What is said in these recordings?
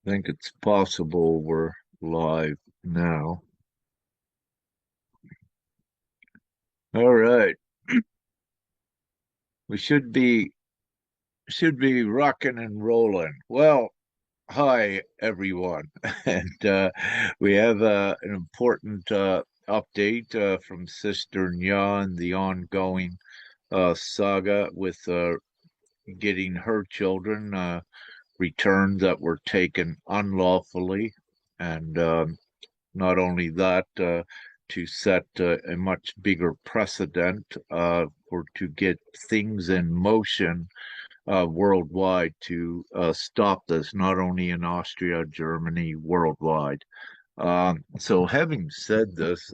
think it's possible we're live now. All right. We should be rocking and rolling. Well, hi everyone. And we have an important update from Sister Nya and the ongoing saga with getting her children returned that were taken unlawfully. And not only that, to set a much bigger precedent or to get things in motion worldwide to stop this, not only in Austria, Germany, worldwide. So, having said this,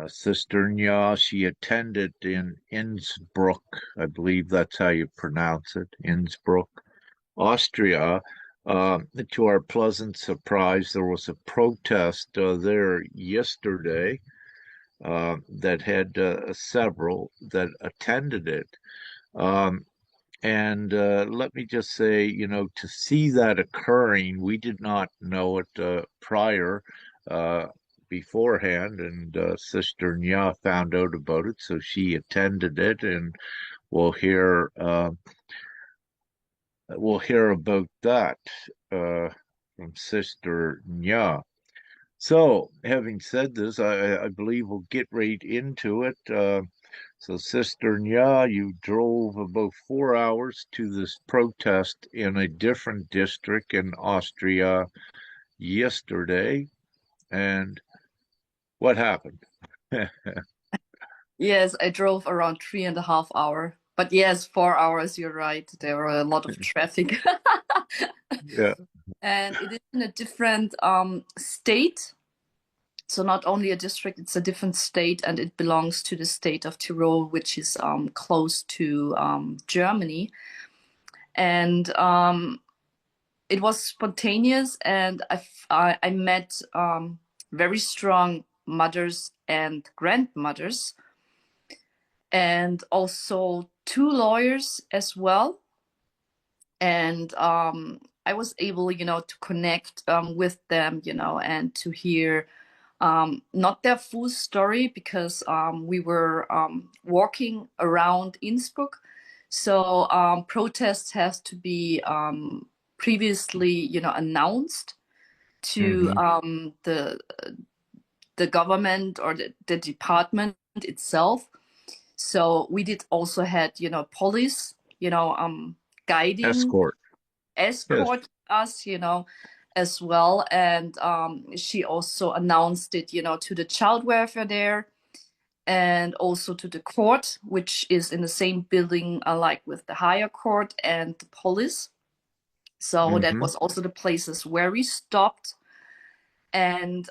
Sister Nya, she attended in Innsbruck, I believe that's how you pronounce it, Innsbruck, Austria. To our pleasant surprise, there was a protest there yesterday that had several that attended it. Um, and let me just say, to see that occurring, we did not know it prior, uh, beforehand, and Sister Nya found out about it, so she attended it, and we'll hear uh, we'll hear about that uh, from Sister Nya. So, having said this, I believe we'll get right into it. So, Sister Nya, you drove about 4 hours to this protest in a different district in Austria yesterday. And what happened? Yes, I drove around 3.5 hours. But yes, 4 hours, you're right. There were a lot of traffic. Yeah. And it is in a different state. So not only a district, it's a different state, and it belongs to the state of Tyrol, which is close to Germany. And it was spontaneous, and I met very strong mothers and grandmothers, and also two lawyers as well. And I was able, to connect with them, and to hear not their full story because we were walking around Innsbruck. So protest has to be previously, announced to Hmm. the government or the department itself. So we did also had, police, guiding, Escort. Yes. escort us, as well. And she also announced it, to the child welfare there and also to the court, which is in the same building, like with the higher court and the police. So that Hmm. was also the places where we stopped. And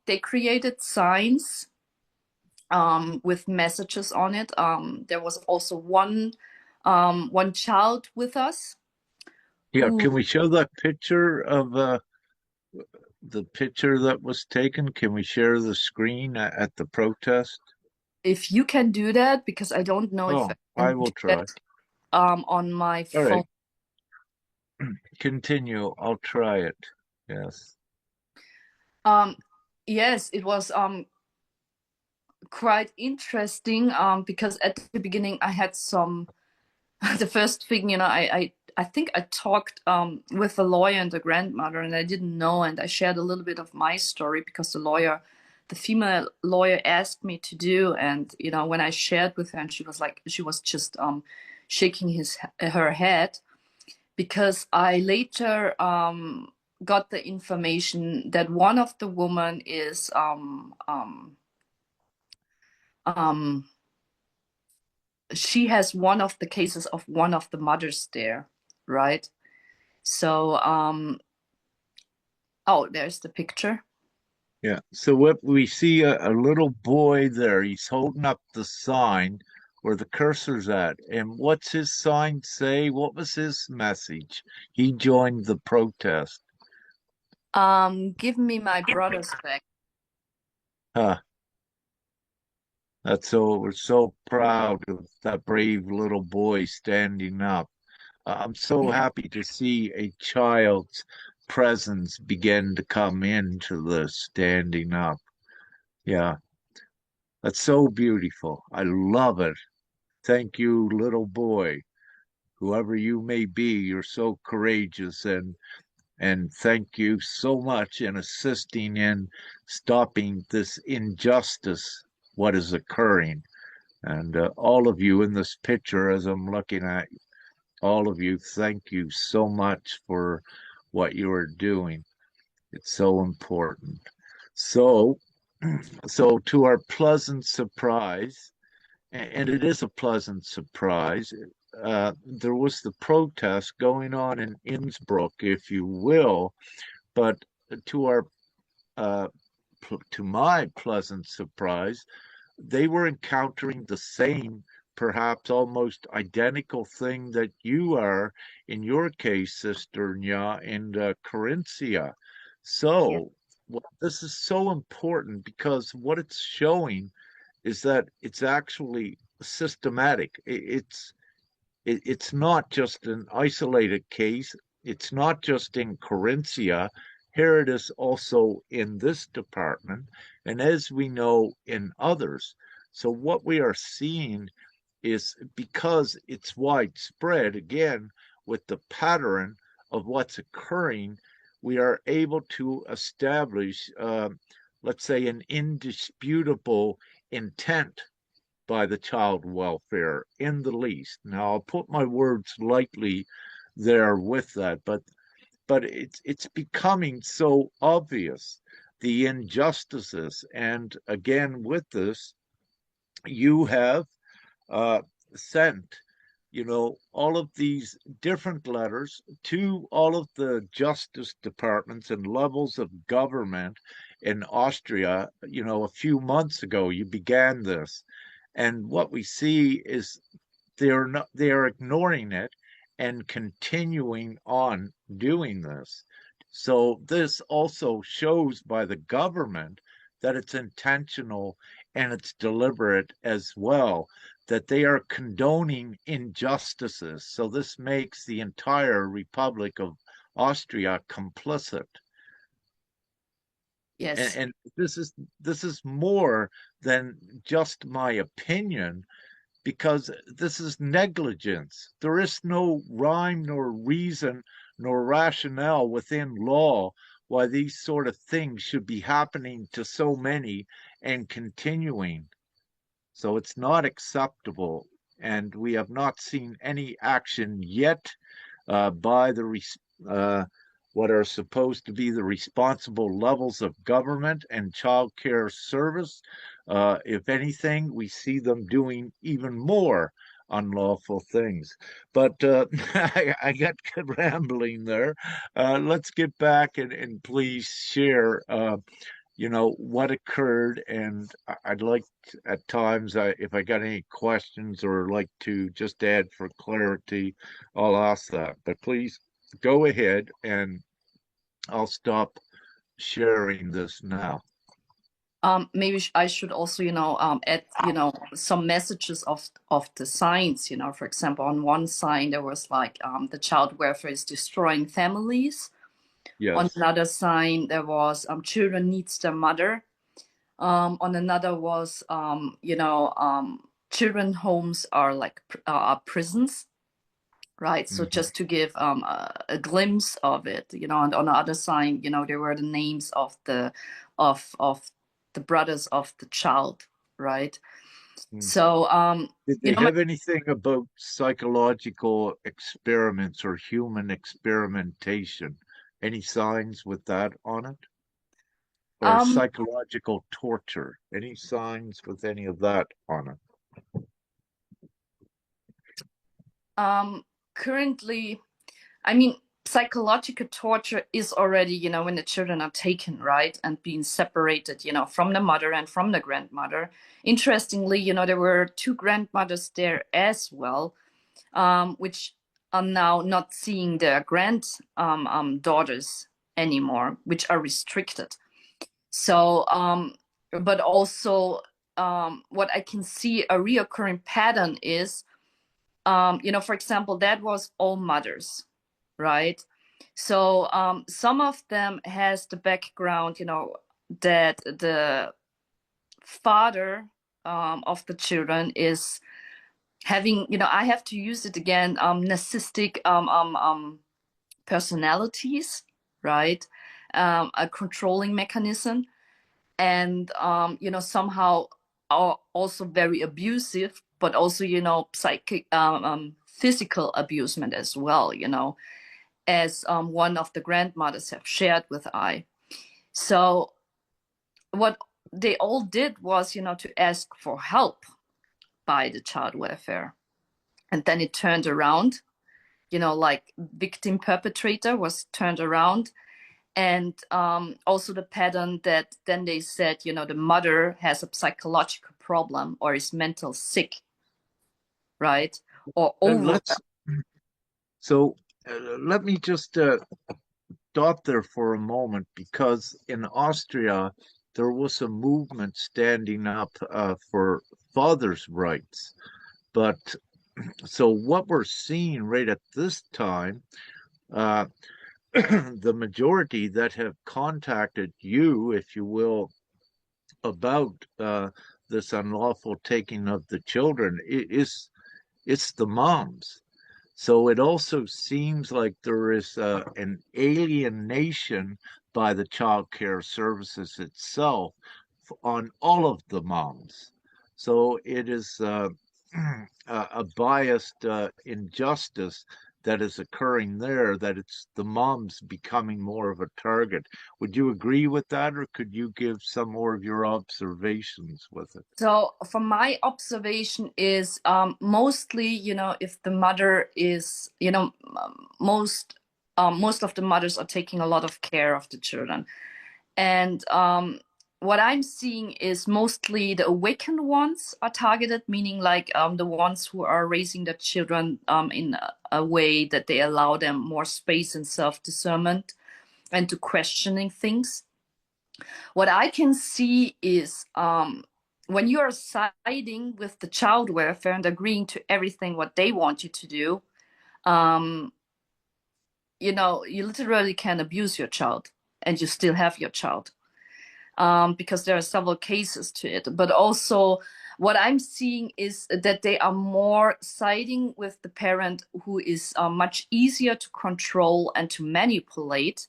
they created signs with messages on it. There was also one child with us Yeah. who, Can we show that picture of the picture that was taken? Can we share the screen at the protest? if you can do that, because I don't know if I Oh, I can will do try. that on my All phone. right. Continue. I'll try it. Yes. Um, yes, it was quite interesting because at the beginning I had some the first thing, I think I talked with a lawyer and a grandmother, and I didn't know, and I shared a little bit of my story because the female lawyer asked me to do. And when I shared with her, and she was just shaking her head, because I later got the information that one of the women is um, she has one of the cases of one of the mothers there, right? So, oh, there's the picture. Yeah. So what we see a little boy there. He's holding up the sign where the cursor's at. And what's his sign say? What was his message? He joined the protest. Give me my brothers back. Huh. That's so we're so proud of that brave little boy standing up. I'm so happy to see a child's presence begin to come into the standing up. Yeah, that's so beautiful. I love it. Thank you, little boy. Whoever you may be, you're so courageous and thank you so much in assisting in stopping this injustice, what is occurring. And all of you in this picture, as I'm looking at all of you, thank you so much for what you are doing. It's so important. So, so to our pleasant surprise, and it is a pleasant surprise, there was the protest going on in Innsbruck, if you will, but to our uh, to my pleasant surprise, they were encountering the same, perhaps almost identical thing that you are in your case, Sister Nya, in Corinthia. Yeah. So, this is so important because what it's showing is that it's actually systematic. It's not just an isolated case. It's not just in Corinthia. Here it is also in this department, and as we know in others. So, what we are seeing is because it's widespread, again, with the pattern of what's occurring, we are able to establish, let's say, an indisputable intent by the child welfare in the least. Now, I'll put my words lightly there with that, but it's becoming so obvious the injustices, and again with this, you have uh, sent, all of these different letters to all of the justice departments and levels of government in Austria. A few months ago, you began this. And what we see is they are ignoring it and continuing on doing this. So this also shows by the government that it's intentional and it's deliberate as well, that they are condoning injustices. So this makes the entire Republic of Austria complicit. And, Yes. and this is more than just my opinion because this is negligence. There is no rhyme nor reason nor rationale within law why these sort of things should be happening to so many and continuing. So it's not acceptable. And we have not seen any action yet by uh, what are supposed to be the responsible levels of government and child care service. If anything, we see them doing even more unlawful things. But I got rambling there. Let's get back and please share what occurred. And I'd like at times, if I got any questions or like to just add for clarity, I'll ask that. But please go ahead and I'll stop sharing this now. Maybe I should also, add, some messages of the signs. For example, on one sign there was like the child welfare is destroying families. On Yes. another sign there was children needs their mother. On another was children homes are like prisons, right? So Mhm. just to give a glimpse of it, and on the other side, there were the names of the brothers of the child, right? Mm. So Did they have anything about psychological experiments or human experimentation? Any signs with that on it? Or um psychological torture? Any signs with any of that on it? um currently, I mean, psychological torture is already, when the children are taken, right, and being separated, from the mother and from the grandmother. Interestingly, there were two grandmothers there as well, which are now not seeing their daughters anymore, which are restricted. So, but also, what I can see a reoccurring pattern is For example, that was all mothers, right? So some of them has the background, that the father of the children is having, I have to use it again, narcissistic personalities, right? A controlling mechanism, and somehow are also very abusive, but also psychic, physical abusement as well, as one of the grandmothers have shared with I. So what they all did was, to ask for help by the child welfare, and then it turned around, like victim perpetrator was turned around. And also the pattern that then they said, the mother has a psychological problem or is mental sick, right? Or over. Let's so let me just stop there for a moment because in Austria there was a movement standing up for fathers' rights. But so what we're seeing right at this time, uh, the majority that have contacted you, if you will, about this unlawful taking of the children, it's the moms. So it also seems like there is an alienation by the child care services itself on all of the moms. So it is a biased injustice that is occurring there, that it's the moms becoming more of a target. Would you agree with that, or could you give some more of your observations with it? So from my observation is, mostly, if the mother is, most of the mothers are taking a lot of care of the children. And what I'm seeing is mostly the awakened ones are targeted, meaning like the ones who are raising their children in a way that they allow them more space and self-discernment and to questioning things. What I can see is, when you are siding with the child welfare and agreeing to everything what they want you to do, um, you literally can abuse your child and you still have your child, because there are several cases to it. But also, what I'm seeing is that they are more siding with the parent who is much easier to control and to manipulate,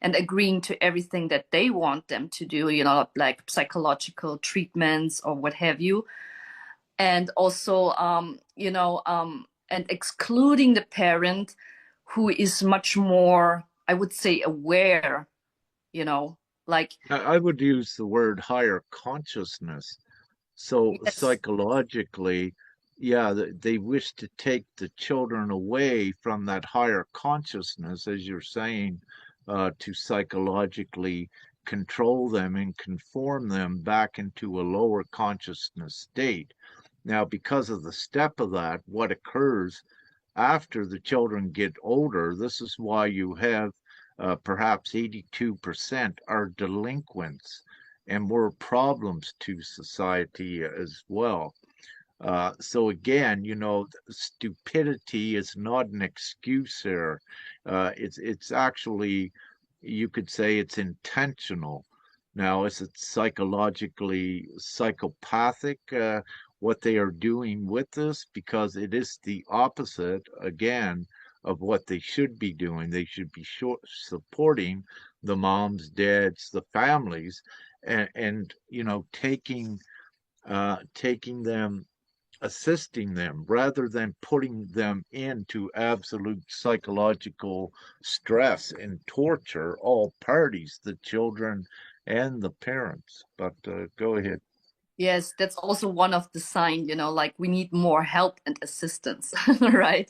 and agreeing to everything that they want them to do, like psychological treatments or what have you. And also, and excluding the parent who is much more, I would say, aware, you know, like, I would use the word higher consciousness. So yes, psychologically, yeah, they wish to take the children away from that higher consciousness, as you're saying, to psychologically control them and conform them back into a lower consciousness state. Now, because of the step of that, what occurs after the children get older, this is why you have perhaps 82% are delinquents and more problems to society as well. So again, stupidity is not an excuse here. It's actually, you could say it's intentional. Now, is it psychologically psychopathic, what they are doing with this? Because it is the opposite, again, of what they should be doing. They should be supporting the moms, dads, the families, and taking them, assisting them rather than putting them into absolute psychological stress and torture, all parties, the children and the parents. But go ahead. yes, that's also one of the sign, like we need more help and assistance, right?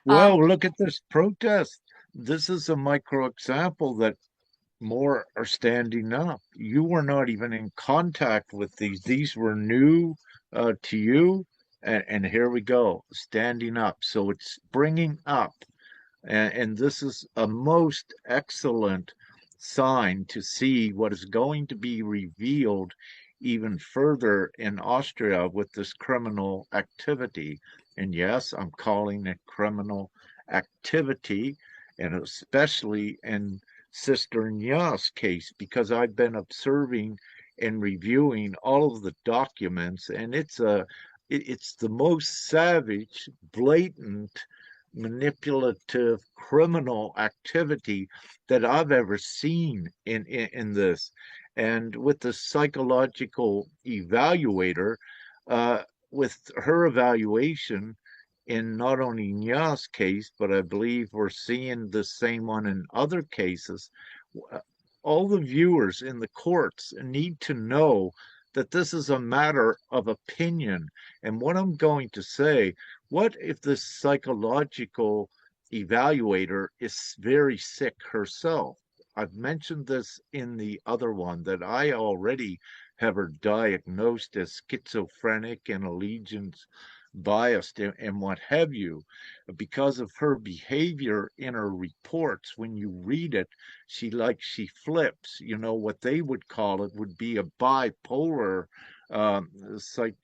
um Well, look at this protest. This is a micro example that more are standing up. You were not even in contact with these. These were new to you. And here we go, standing up. So it's bringing up. And this is a most excellent sign to see what is going to be revealed even further in Austria with this criminal activity. And yes, I'm calling it criminal activity, and especially in Sister Nya's case, because I've been observing and reviewing all of the documents, and it's the most savage, blatant, manipulative criminal activity that I've ever seen in this. And with the psychological evaluator, uh, with her evaluation in not only Nya's case, but I believe we're seeing the same one in other cases. uh, All the viewers in the courts need to know that this is a matter of opinion. And what I'm going to say, what if this psychological evaluator is very sick herself? I've mentioned this in the other one that I already have her diagnosed as schizophrenic and allegiance biased and what have you, because of her behavior in her reports. When you read it, she flips. You know, what they would call it would be a bipolar um, psych,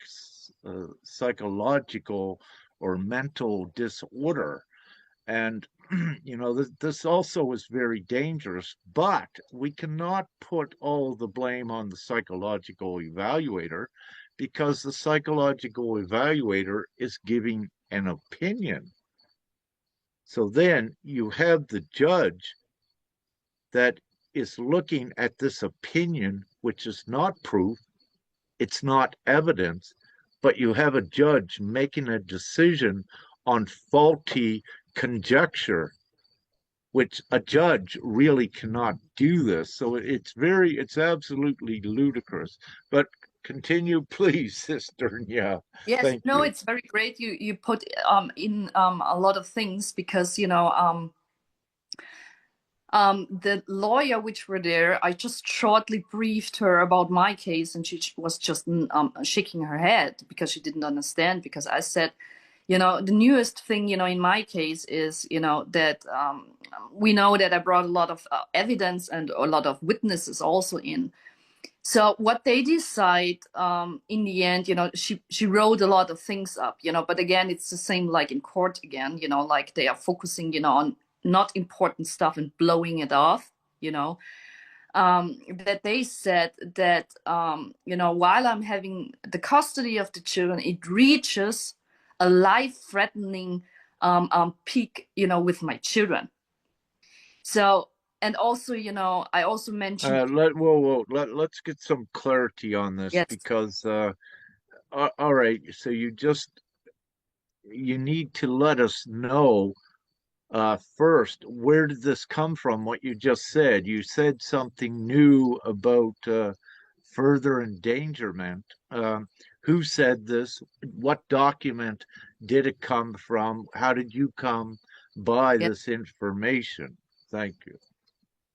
psychological or mental disorder. And this also is very dangerous, but we cannot put all the blame on the psychological evaluator, because the psychological evaluator is giving an opinion. So then you have the judge that is looking at this opinion, which is not proof, it's not evidence, but you have a judge making a decision on faulty conjecture, which a judge really cannot do this. So it's absolutely ludicrous. But continue, please, Sister. Yeah, Yes, thank no, you. it's very great. You put in a lot of things because the lawyer which were there, I just shortly briefed her about my case, and she was just shaking her head because she didn't understand. Because I said, the newest thing, in my case is, that we know that I brought a lot of evidence and a lot of witnesses also in. So what they decide in the end, she wrote a lot of things up, but again, it's the same like in court again, like they are focusing, on not important stuff and blowing it off, that they said that, while I'm having the custody of the children, it reaches a life-threatening peak, with my children. So, and also, I also mentioned, Let's get some clarity on this, yes, because all right, so you need to let us know first, where did this come from? What you just said? You said something new about further endangerment. Who said this? What document did it come from? How did you come by yes. this information? Thank you.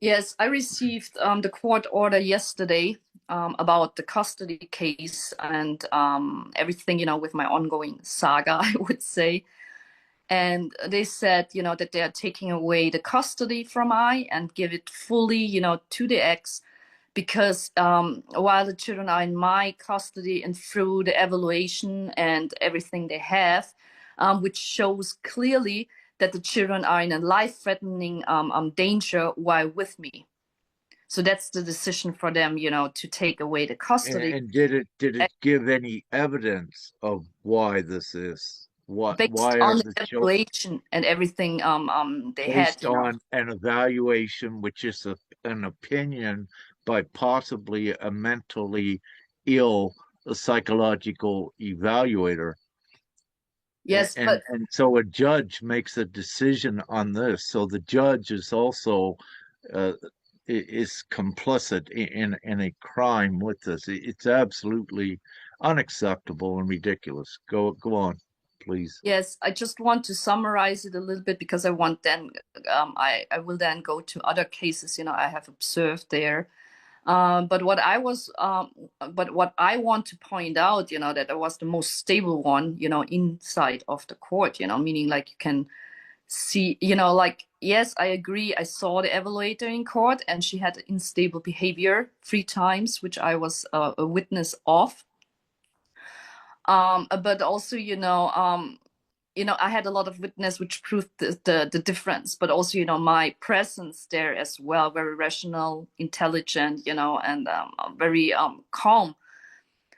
Yes, I received the court order yesterday about the custody case and everything, with my ongoing saga, I would say. And they said, that they are taking away the custody from I and give it fully, to the ex, because while the children are in my custody and through the evaluation and everything they have, which shows clearly that the children are in a life-threatening danger while with me. So that's the decision for them, to take away the custody. And did it give any evidence of why this is? Based Why are on the the children? evaluation and everything they had, Based on an evaluation, which is an opinion by possibly a mentally ill psychological evaluator. Yes, And but and so a judge makes a decision on this. So the judge is also uh, is complicit in a crime with this. It's absolutely unacceptable and ridiculous. Go on, please. yes, I just want to summarize it a little bit because I want then I will then go to other cases, I have observed there. But what I want to point out, that I was the most stable one, inside of the court, meaning like you can see, you know, like, yes, I agree. I saw the evaluator in court and she had unstable behavior 3 times, which I was a witness of. But also, I had a lot of witness which proved the difference, but also, my presence there as well, very rational, intelligent, and very calm.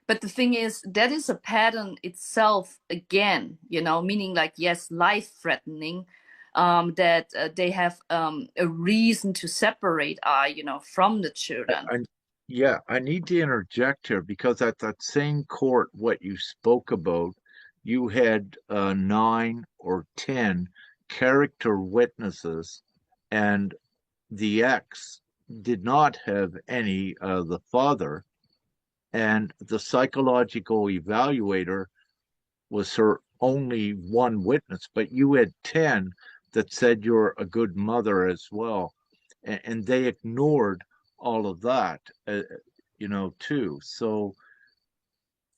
But the thing is, that is a pattern itself again, meaning like, yes, life threatening, that they have a reason to separate from the children. I, yeah, I need to interject here because at that same court, what you spoke about, you had 9 or 10 character witnesses, and the ex did not have any the father, and the psychological evaluator was her only one witness, but you had 10 that said you're a good mother as well. And they ignored all of that, too. So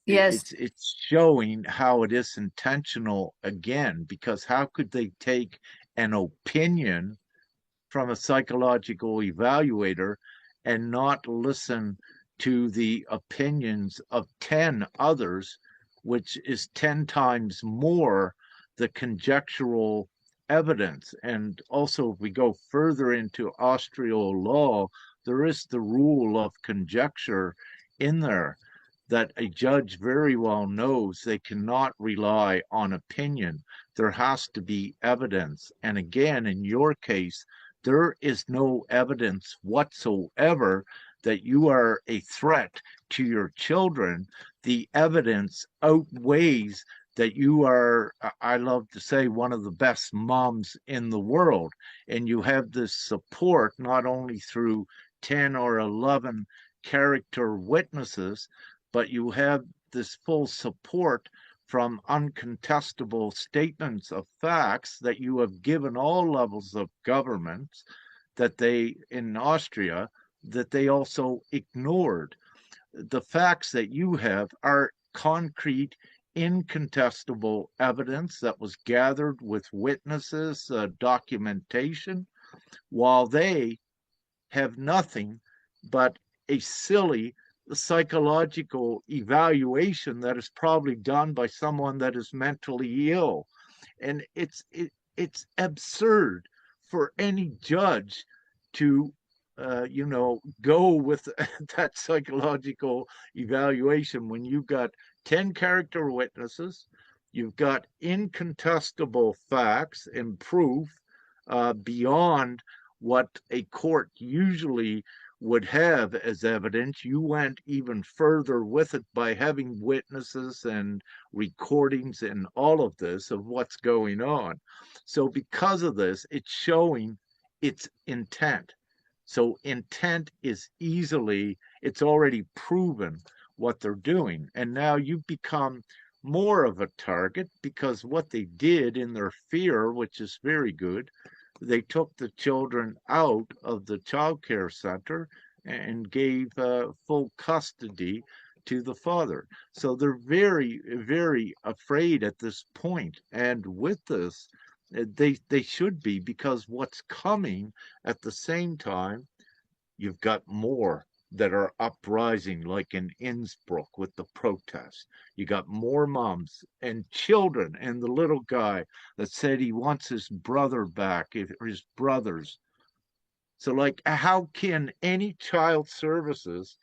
Yes, it's showing how it is intentional again, because how could they take an opinion from a psychological evaluator and not listen to the opinions of 10 others, which is 10 times more the conjectural evidence. And also, if we go further into Austrian law, there is the rule of conjecture in there that a judge very well knows they cannot rely on opinion. There has to be evidence. And again, in your case, there is no evidence whatsoever that you are a threat to your children. The evidence outweighs that you are, I love to say, one of the best moms in the world. And you have this support not only through 10 or 11 character witnesses, but you have this full support from uncontestable statements of facts that you have given all levels of governments that they in Austria that they also ignored. The facts that you have are concrete, incontestable evidence that was gathered with witnesses, documentation, while they have nothing but a silly psychological evaluation that is probably done by someone that is mentally ill. And it's absurd for any judge to go with that psychological evaluation when you've got 10 character witnesses, you've got incontestable facts and proof beyond what a court usually would have as evidence. You went even further with it by having witnesses and recordings and all of this of what's going on. So, because of this, it's showing its intent. So, intent is it's already proven what they're doing. And now you've become more of a target because what they did in their fear, which is very good, they took the children out of the child care center and gave full custody to the father. So they're very, very afraid at this point. And with this, they should be, because what's coming at the same time, you've got more that are uprising, like in Innsbruck with the protests. You got more moms and children, and the little guy that said he wants his brother back, or his brothers. So, like, how can any child services,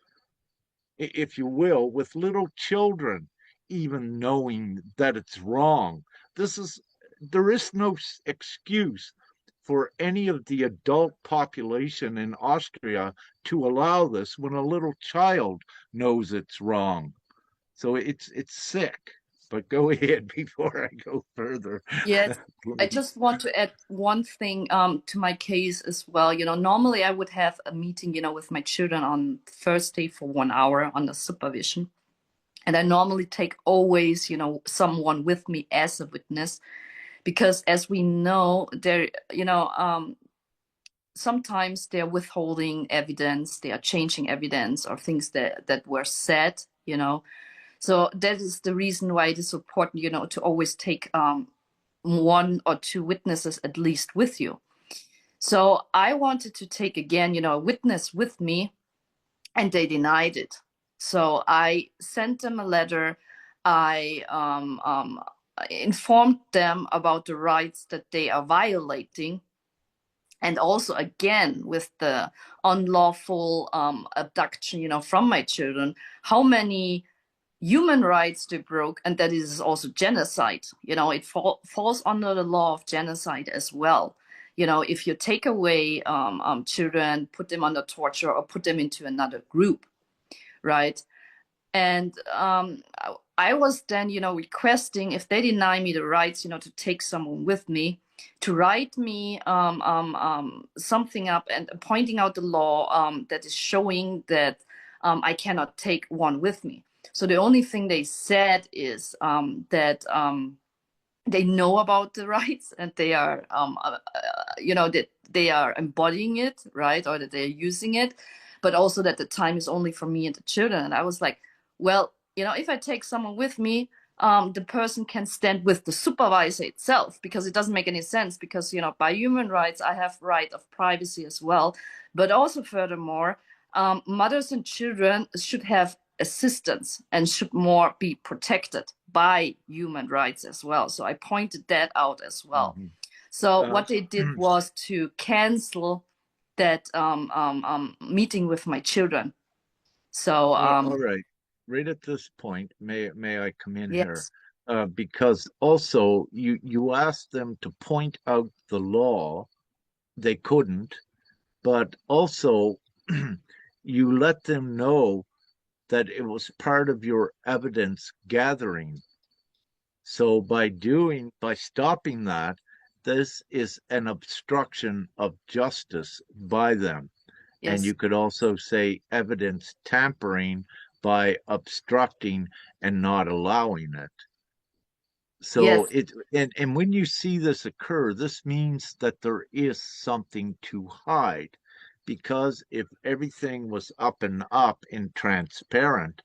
if you will, with little children, even knowing that it's wrong? This is, there is no excuse for any of the adult population in Austria to allow this when a little child knows it's wrong. So it's sick. But go ahead before I go further, yes. I please. just want to add one thing to my case as well. Normally I would have a meeting, with my children on Thursday for 1 hour under supervision. And I normally take always, someone with me as a witness, because as we know, there, sometimes they're withholding evidence, they are changing evidence or things that were said. So that is the reason why it is important, to always take one or two witnesses at least with you. So I wanted to take again, a witness with me, and they denied it. So I sent them a letter. I informed them about the rights that they are violating. And also, again, with the unlawful abduction, from my children, how many human rights they broke, and that is also genocide. It falls under the law of genocide as well. If you take away children, put them under torture, or put them into another group, right? And I was then, requesting, if they deny me the rights, to take someone with me, to write me something up and pointing out the law that is showing that I cannot take one with me. So the only thing they said is that they know about the rights, and they are, that they are embodying it, right, or that they're using it, but also that the time is only for me and the children. And I was like, well, if I take someone with me, the person can stand with the supervisor itself, because it doesn't make any sense, because by human rights I have right of privacy as well, but also furthermore, mothers and children should have assistance and should more be protected by human rights as well. So I pointed that out as well. Mhm. So Uh, what they did was to cancel that meeting with my children. So all right. Right at this point, may I come in here? yes, Because also you asked them to point out the law. They couldn't, but also you let them know that it was part of your evidence gathering. So by stopping that, this is an obstruction of justice by them. And yes, you could also say evidence tampering by obstructing and not allowing it. So yes, and when you see this occur, this means that there is something to hide. Because if everything was up and up and transparent,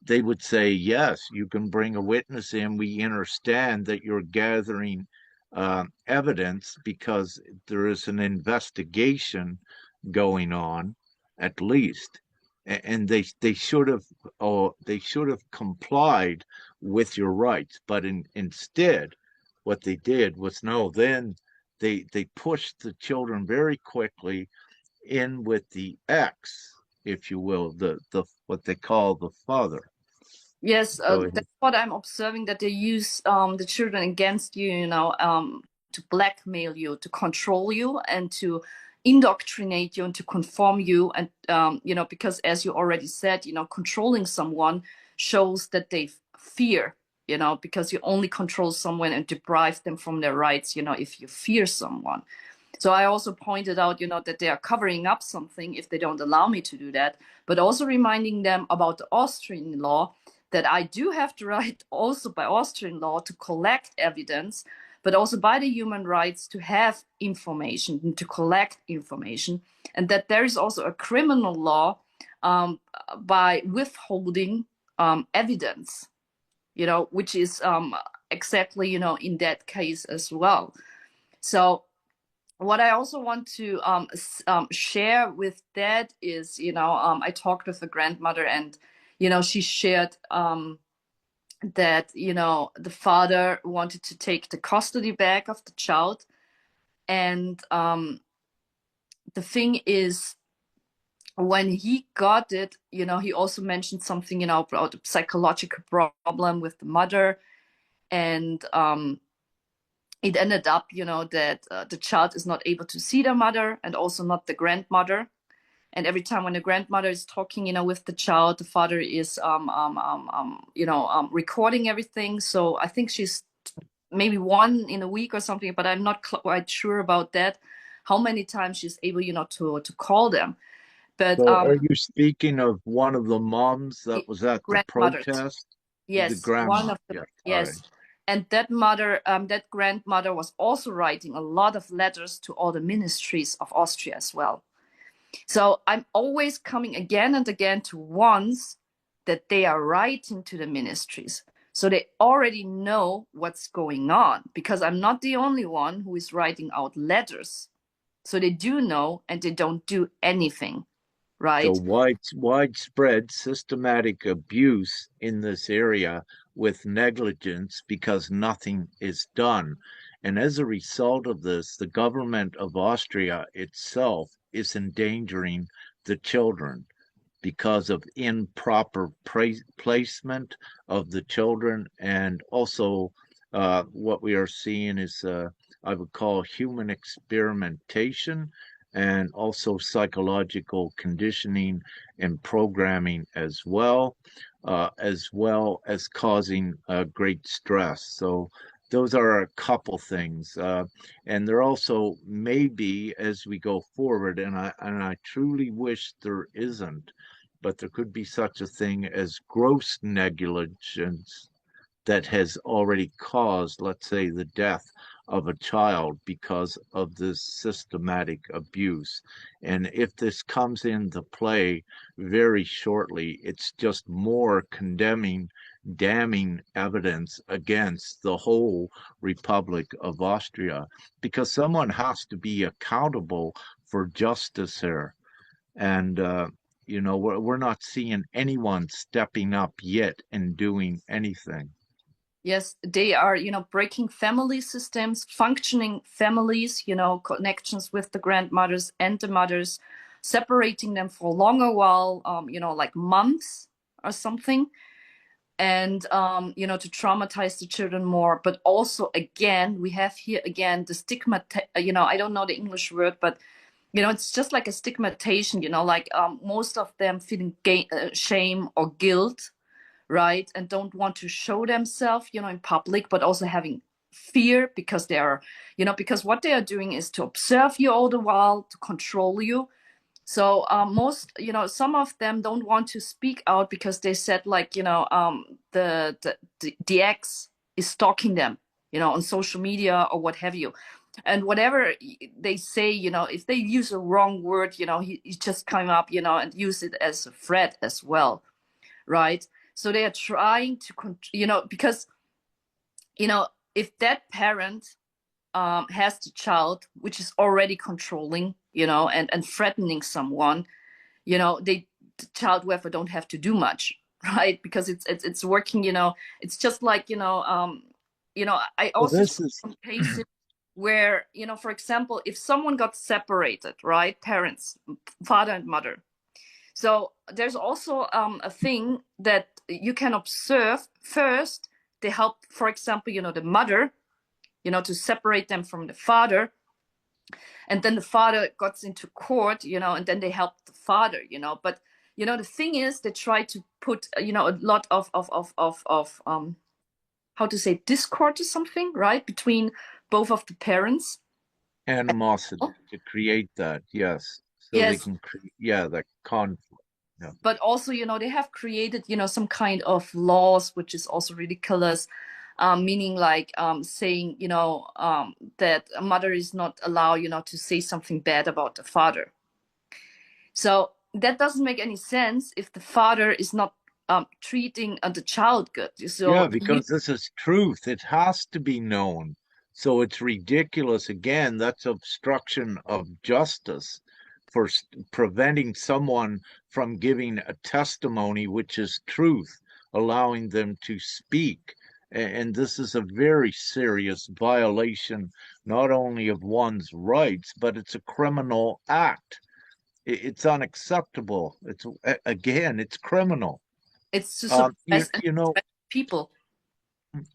they would say, yes, you can bring a witness in. We understand that you're gathering evidence because there is an investigation going on, at least. And they should have complied with your rights. But instead, what they did was no, then they pushed the children very quickly in with the X, if you will, the what they call the father. yes. Go That's ahead. what I'm observing, that they use the children against you, to blackmail you, to control you, and to indoctrinate you, and to conform you. And because, as you already said, controlling someone shows that they fear, because you only control someone and deprive them from their rights, if you fear someone. So I also pointed out, that they are covering up something if they don't allow me to do that, but also reminding them about the Austrian law, that I do have the right also by Austrian law to collect evidence, but also by the human rights to have information and to collect information, and that there is also a criminal law by withholding evidence, which is exactly, in that case as well. So what I also want to share with that is, I talked with a grandmother, and she shared that the father wanted to take the custody back of the child, and the thing is, when he got it, he also mentioned something, about a psychological problem with the mother, and it ended up, that the child is not able to see the mother, and also not the grandmother. And every time when the grandmother is talking, with the child, the father is, recording everything. So I think she's maybe one in a week or something, but I'm not quite sure about that. How many times she's able, to call them. But So are you speaking of one of the moms that the was at the grandmothers, protest? The yes, one grandma. of the, Yes. All right. yes. And that mother, that grandmother was also writing a lot of letters to all the ministries of Austria as well. So I'm always coming again and again to ones that they are writing to the ministries. So they already know what's going on because I'm not the only one who is writing out letters. So they do know and they don't do anything, So right? widespread systematic abuse in this area with negligence because nothing is done. And as a result of this, the government of Austria itself is endangering the children because of improper placement of the children. And also, what we are seeing is, I would call human experimentation and also psychological conditioning and programming as well as causing great stress. So, those are a couple things, and there also may be as we go forward, and I truly wish there isn't, but there could be such a thing as gross negligence that has already caused, let's say, the death of a child because of this systematic abuse. And if this comes into play very shortly, it's just more condemning, damning evidence against the whole Republic of Austria, because someone has to be accountable for justice here. And, we're not seeing anyone stepping up yet and doing anything. Yes, they are, breaking family systems, functioning families, connections with the grandmothers and the mothers, separating them for a longer while, like months or something, and to traumatize the children more. But also, again, we have here again the stigma. I don't know the English word, but it's just like a stigmatization. Like most of them feeling shame or guilt, right? And don't want to show themselves, in public, but also having fear because they are, because what they are doing is to observe you all the while, to control you. So most, some of them don't want to speak out because they said like, the ex is stalking them, on social media or what have you. And whatever they say, if they use a wrong word, he just come up, and use it as a threat as well, right? So they are trying to, because, if that parent has the child, which is already controlling, and threatening someone, the child whoever don't have to do much, right? Because it's working, it's just like, I Well, also saw this is, some cases where, for example, if someone got separated, right? Parents, father and mother, so there's also a thing that you can observe first. They help, for example, the mother, to separate them from the father. And then the father got into court, and then they help the father, But, the thing is, they try to put, a lot of how to say, discord or something, right? Between both of the parents. animosity to create that, yes, so they Yes, can create, yeah, that conflict. Yeah. but also they have created some kind of laws which is also ridiculous, meaning like saying that a mother is not allowed to say something bad about the father. So that doesn't make any sense if the father is not treating the child good. Yeah, So because this is truth. It has to be known. So it's ridiculous. Again, that's obstruction of justice for preventing someone from giving a testimony, which is truth, allowing them to speak. And this is a very serious violation, not only of one's rights, but it's a criminal act. It's unacceptable. Again, it's criminal. it's to Um, you, suppress and you know, threaten people.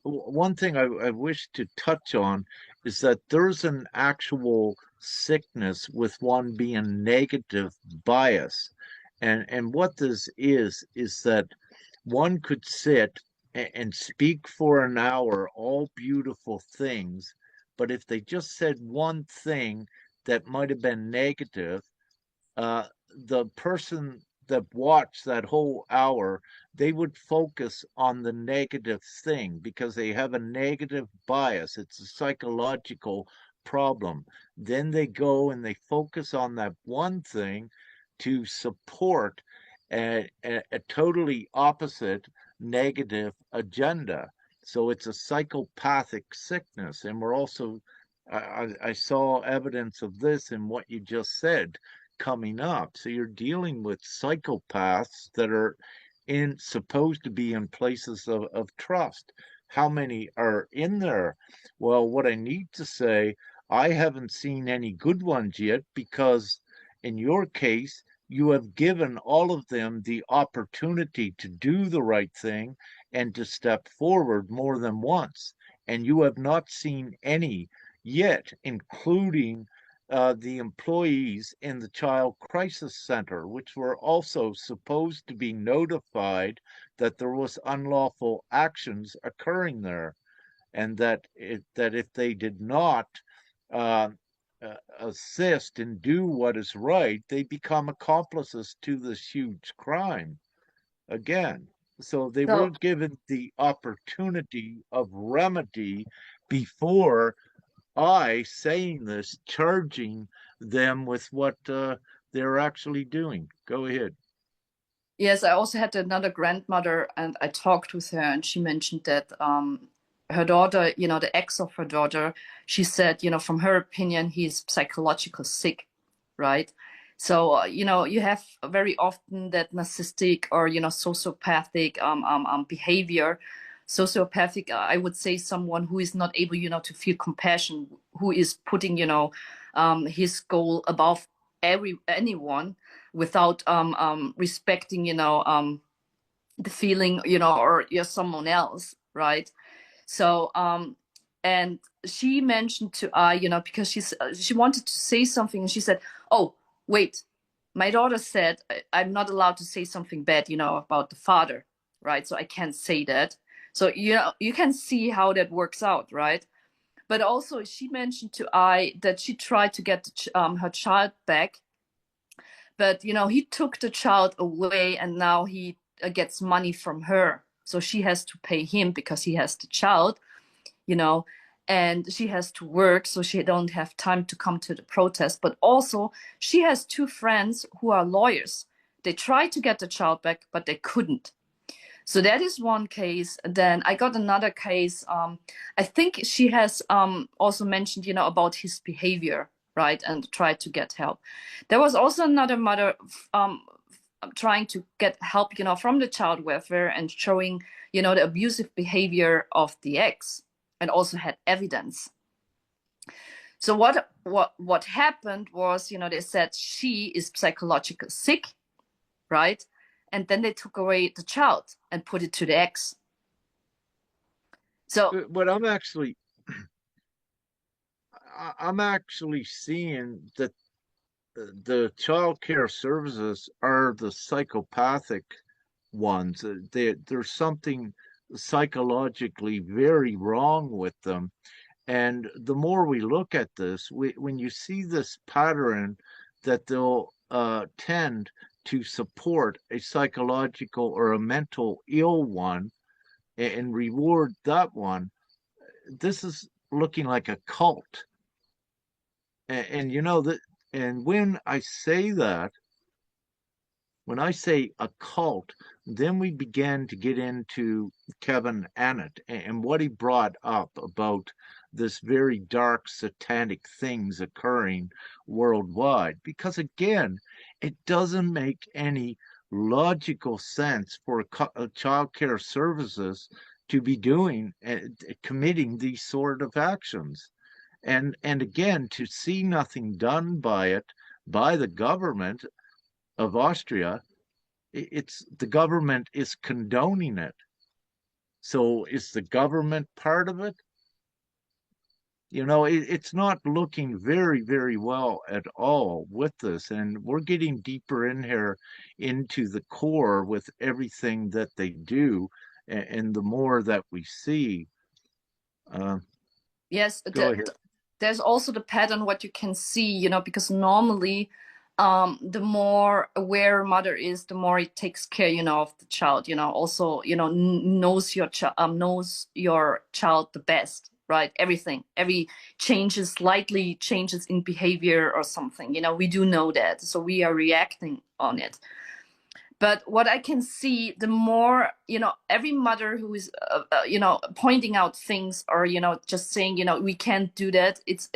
one thing I wish to touch on is that there's an actual sickness with one being negative bias. And what this is that one could sit and speak for an hour all beautiful things, but if they just said one thing that might have been negative, the person that watched that whole hour, they would focus on the negative thing because they have a negative bias. It's a psychological problem. Then they go and they focus on that one thing to support a totally opposite negative agenda. So it's a psychopathic sickness. And we're also, I saw evidence of this in what you just said coming up. So you're dealing with psychopaths that are supposed to be in places of trust. How many are in there? Well, what I need to say, I haven't seen any good ones yet because in your case, you have given all of them the opportunity to do the right thing and to step forward more than once. And you have not seen any yet, including the employees in the Child Crisis Center, which were also supposed to be notified that there was unlawful actions occurring there, and that if they did not uh, assist and do what is right, they become accomplices to this huge crime again. So they were So given the opportunity of remedy before I saying this, charging them with what they're actually doing. Go ahead. yes, I also had another grandmother, and I talked with her, and she mentioned that her daughter, the ex of her daughter, she said, from her opinion, he's psychological sick, right? So, you have very often that narcissistic or, sociopathic behavior. Sociopathic, I would say someone who is not able, to feel compassion, who is putting, his goal above anyone without respecting the feeling or you're someone else, right? So and she mentioned to I because she wanted to say something, and she said, oh wait, my daughter said I'm not allowed to say something bad about the father, right? So I can't say that. So you can see how that works out, right? But also she mentioned to I that she tried to get her child back, but he took the child away, and now he gets money from her, so she has to pay him because he has the child, you know and she has to work, so she don't have time to come to the protest. But also she has two friends who are lawyers. They tried to get the child back, but they couldn't. So that is one case. Then I got another case. I think she has also mentioned, about his behavior, right, and tried to get help. There was also another mother trying to get help, from the child welfare, and showing, the abusive behavior of the ex, and also had evidence. So what happened was, they said she is psychologically sick, right? And then they took away the child and put it to the ex. So But I'm actually seeing that the child care services are the psychopathic ones. There's something psychologically very wrong with them. And the more we look at this, when you see this pattern that they'll tend to support a psychological or a mental ill one and reward that one, this is looking like a cult. And you know that, and when I say a cult, then we began to get into Kevin Annett and what he brought up about this very dark satanic things occurring worldwide. Because again, it doesn't make any logical sense for child care services to be doing committing these sort of actions. And again, to see nothing done by it by the government of Austria, it's the government is condoning it. So is the government part of it? It's not looking very, very well at all with this. And we're getting deeper in here into the core with everything that they do. And the more that we see, uh, yes, go ahead. there's also the pattern what you can see, because normally, the more aware a mother is, the more it takes care, of the child. Also, knows your child the best, right? Everything, every changes, slightly changes in behavior or something. We do know that, so we are reacting on it. But what I can see, the more, every mother who is, pointing out things, or, just saying, we can't do that. It's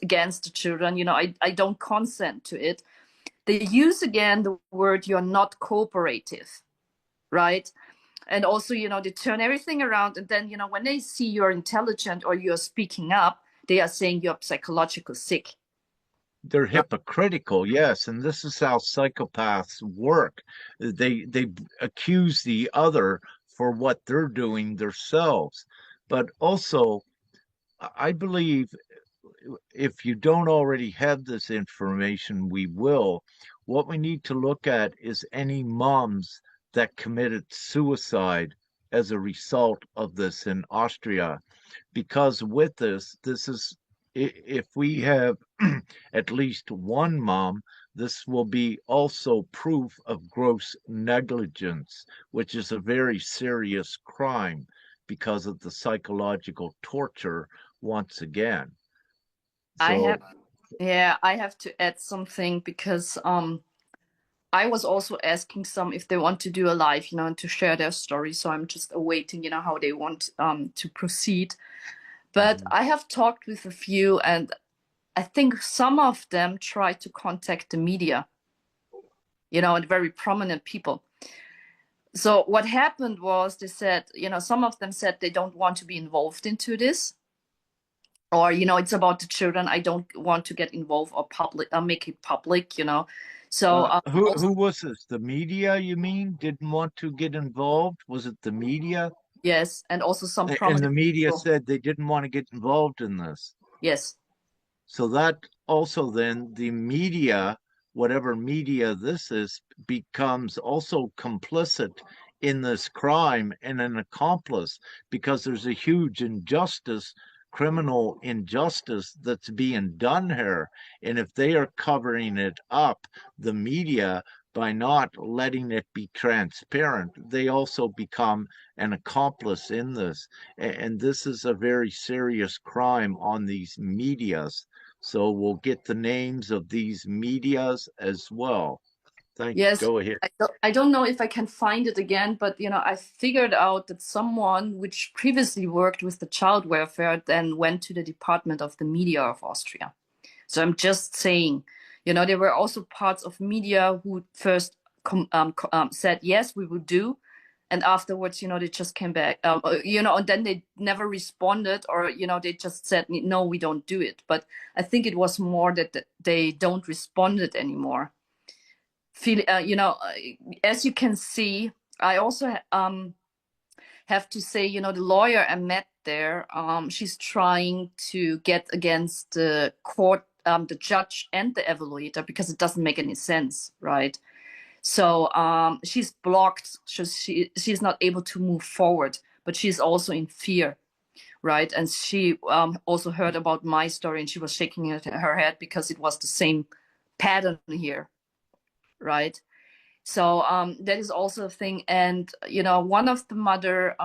against the children. I don't consent to it. They use again the word, you're not cooperative, right? And also, they turn everything around. And then, when they see you're intelligent or you're speaking up, they are saying you're psychologically sick. They're Right. hypocritical, yes, and this is how psychopaths work. They accuse the other for what they're doing themselves. But also, I believe if you don't already have this information, we will. What we need to look at is any moms that committed suicide as a result of this in Austria, because with this is, if we have at least one mom, this will be also proof of gross negligence, which is a very serious crime because of the psychological torture once again. I have, So, yeah, I have to add something, because I was also asking some if they want to do a live, and to share their story. So I'm just awaiting, how they want to proceed. But mhm. I have talked with a few, and I think some of them try to contact the media, and very prominent people. So what happened was, they said, some of them said they don't want to be involved into this, or, it's about the children. I don't want to get involved or public, make it public. So Who also, was this? The media, you mean, didn't want to get involved? Was it the media? yes, and also some And the prominent media people. said they didn't want to get involved in this. Yes. So that also then the media, whatever media this is, becomes also complicit in this crime and an accomplice because there's a huge injustice, criminal injustice that's being done here. And if they are covering it up, the media, by not letting it be transparent, they also become an accomplice in this. And this is a very serious crime on these medias. So we'll get the names of these medias as well. Yes. Go ahead. I don't know if I can find it again, but I figured out that someone which previously worked with the child welfare then went to the Department of the Media of Austria. So I'm just saying, there were also parts of media who first said, yes, we will do. And afterwards, they just came back, and then they never responded, or, they just said, no, we don't do it. But I think it was more that they don't respond it anymore. Feel, as you can see, I also have to say, the lawyer I met there, she's trying to get against the court, the judge and the evaluator, because it doesn't make any sense, right? So she's blocked. She's not able to move forward, but she's also in fear, right? And she also heard about my story, and she was shaking her head because it was the same pattern here, right? So that is also a thing. And, one of the mother,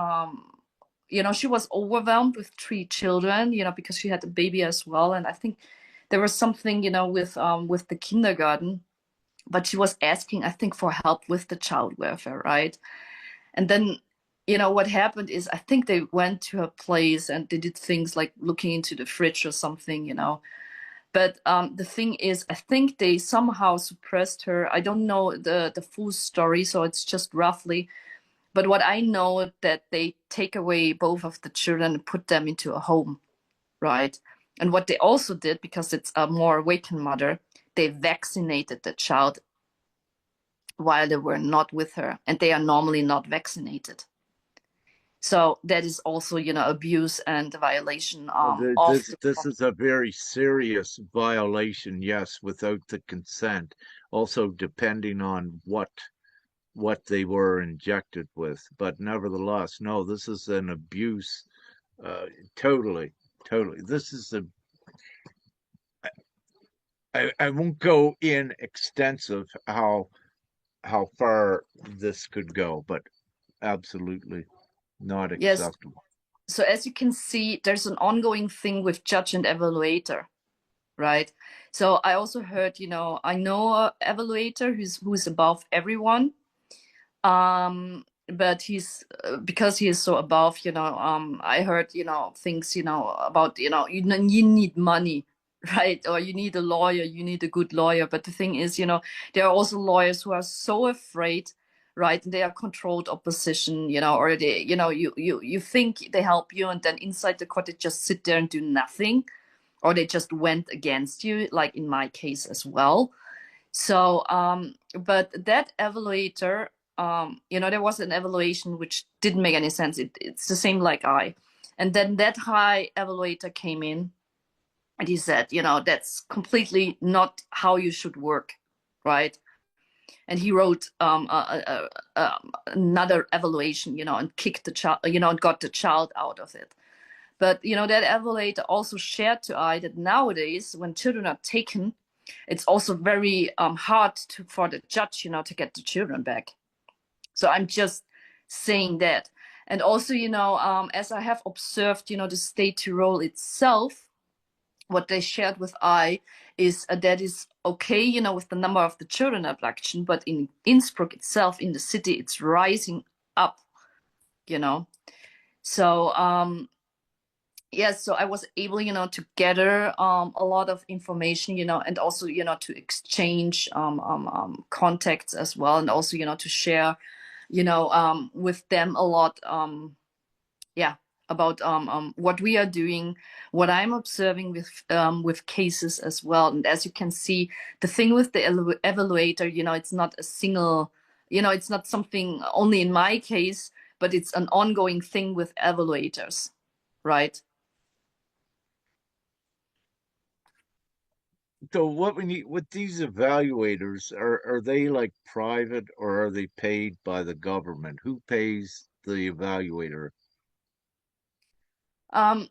she was overwhelmed with three children, because she had a baby as well. And I think there was something, with the kindergarten, but she was asking, I think, for help with the child welfare, right? And then, what happened is, I think they went to her place and they did things like looking into the fridge or something. But the thing is, I think they somehow suppressed her. I don't know the full story, so it's just roughly. But what I know, that they take away both of the children and put them into a home, right? And what they also did, because it's a more awakened mother, they vaccinated the child while they were not with her, and they are normally not vaccinated. So that is also, abuse and violation of the. This is a very serious violation, yes, without the consent. Also, depending on what they were injected with, but nevertheless, no, this is an abuse. Uh, totally, totally. This is a. I won't go in extensive how far this could go, but absolutely not Yes. acceptable. So as you can see, there's an ongoing thing with judge and evaluator, right? So I also heard, I know a evaluator who's above everyone, But he's because he is so above, I heard, things, about, you need money, right? Or you need a lawyer, you need a good lawyer. But the thing is, there are also lawyers who are so afraid, right? And they are controlled opposition, or they, you think they help you, and then inside the court they just sit there and do nothing, or they just went against you, like in my case as well. So, but that evaluator, there was an evaluation which didn't make any sense. It's the same like I. And then that high evaluator came in and he said, that's completely not how you should work, right? And he wrote another evaluation, and kicked the child, and got the child out of it. But that evaluator also shared to I that nowadays, when children are taken, it's also very hard for the judge, to get the children back. So I'm just saying that. And also, as I have observed, the state role itself, what they shared with I is that is okay, with the number of the children abduction, but in Innsbruck itself, in the city, it's rising up, you know. So yes, so I was able, to gather a lot of information, and also, to exchange contacts as well, and also, to share, with them a lot, yeah, about what we are doing, what I'm observing with cases as well. And as you can see, the thing with the evaluator, it's not a single, it's not something only in my case, but it's an ongoing thing with evaluators, right? So what we need with these evaluators, are they like private or are they paid by the government? Who pays the evaluator? Um,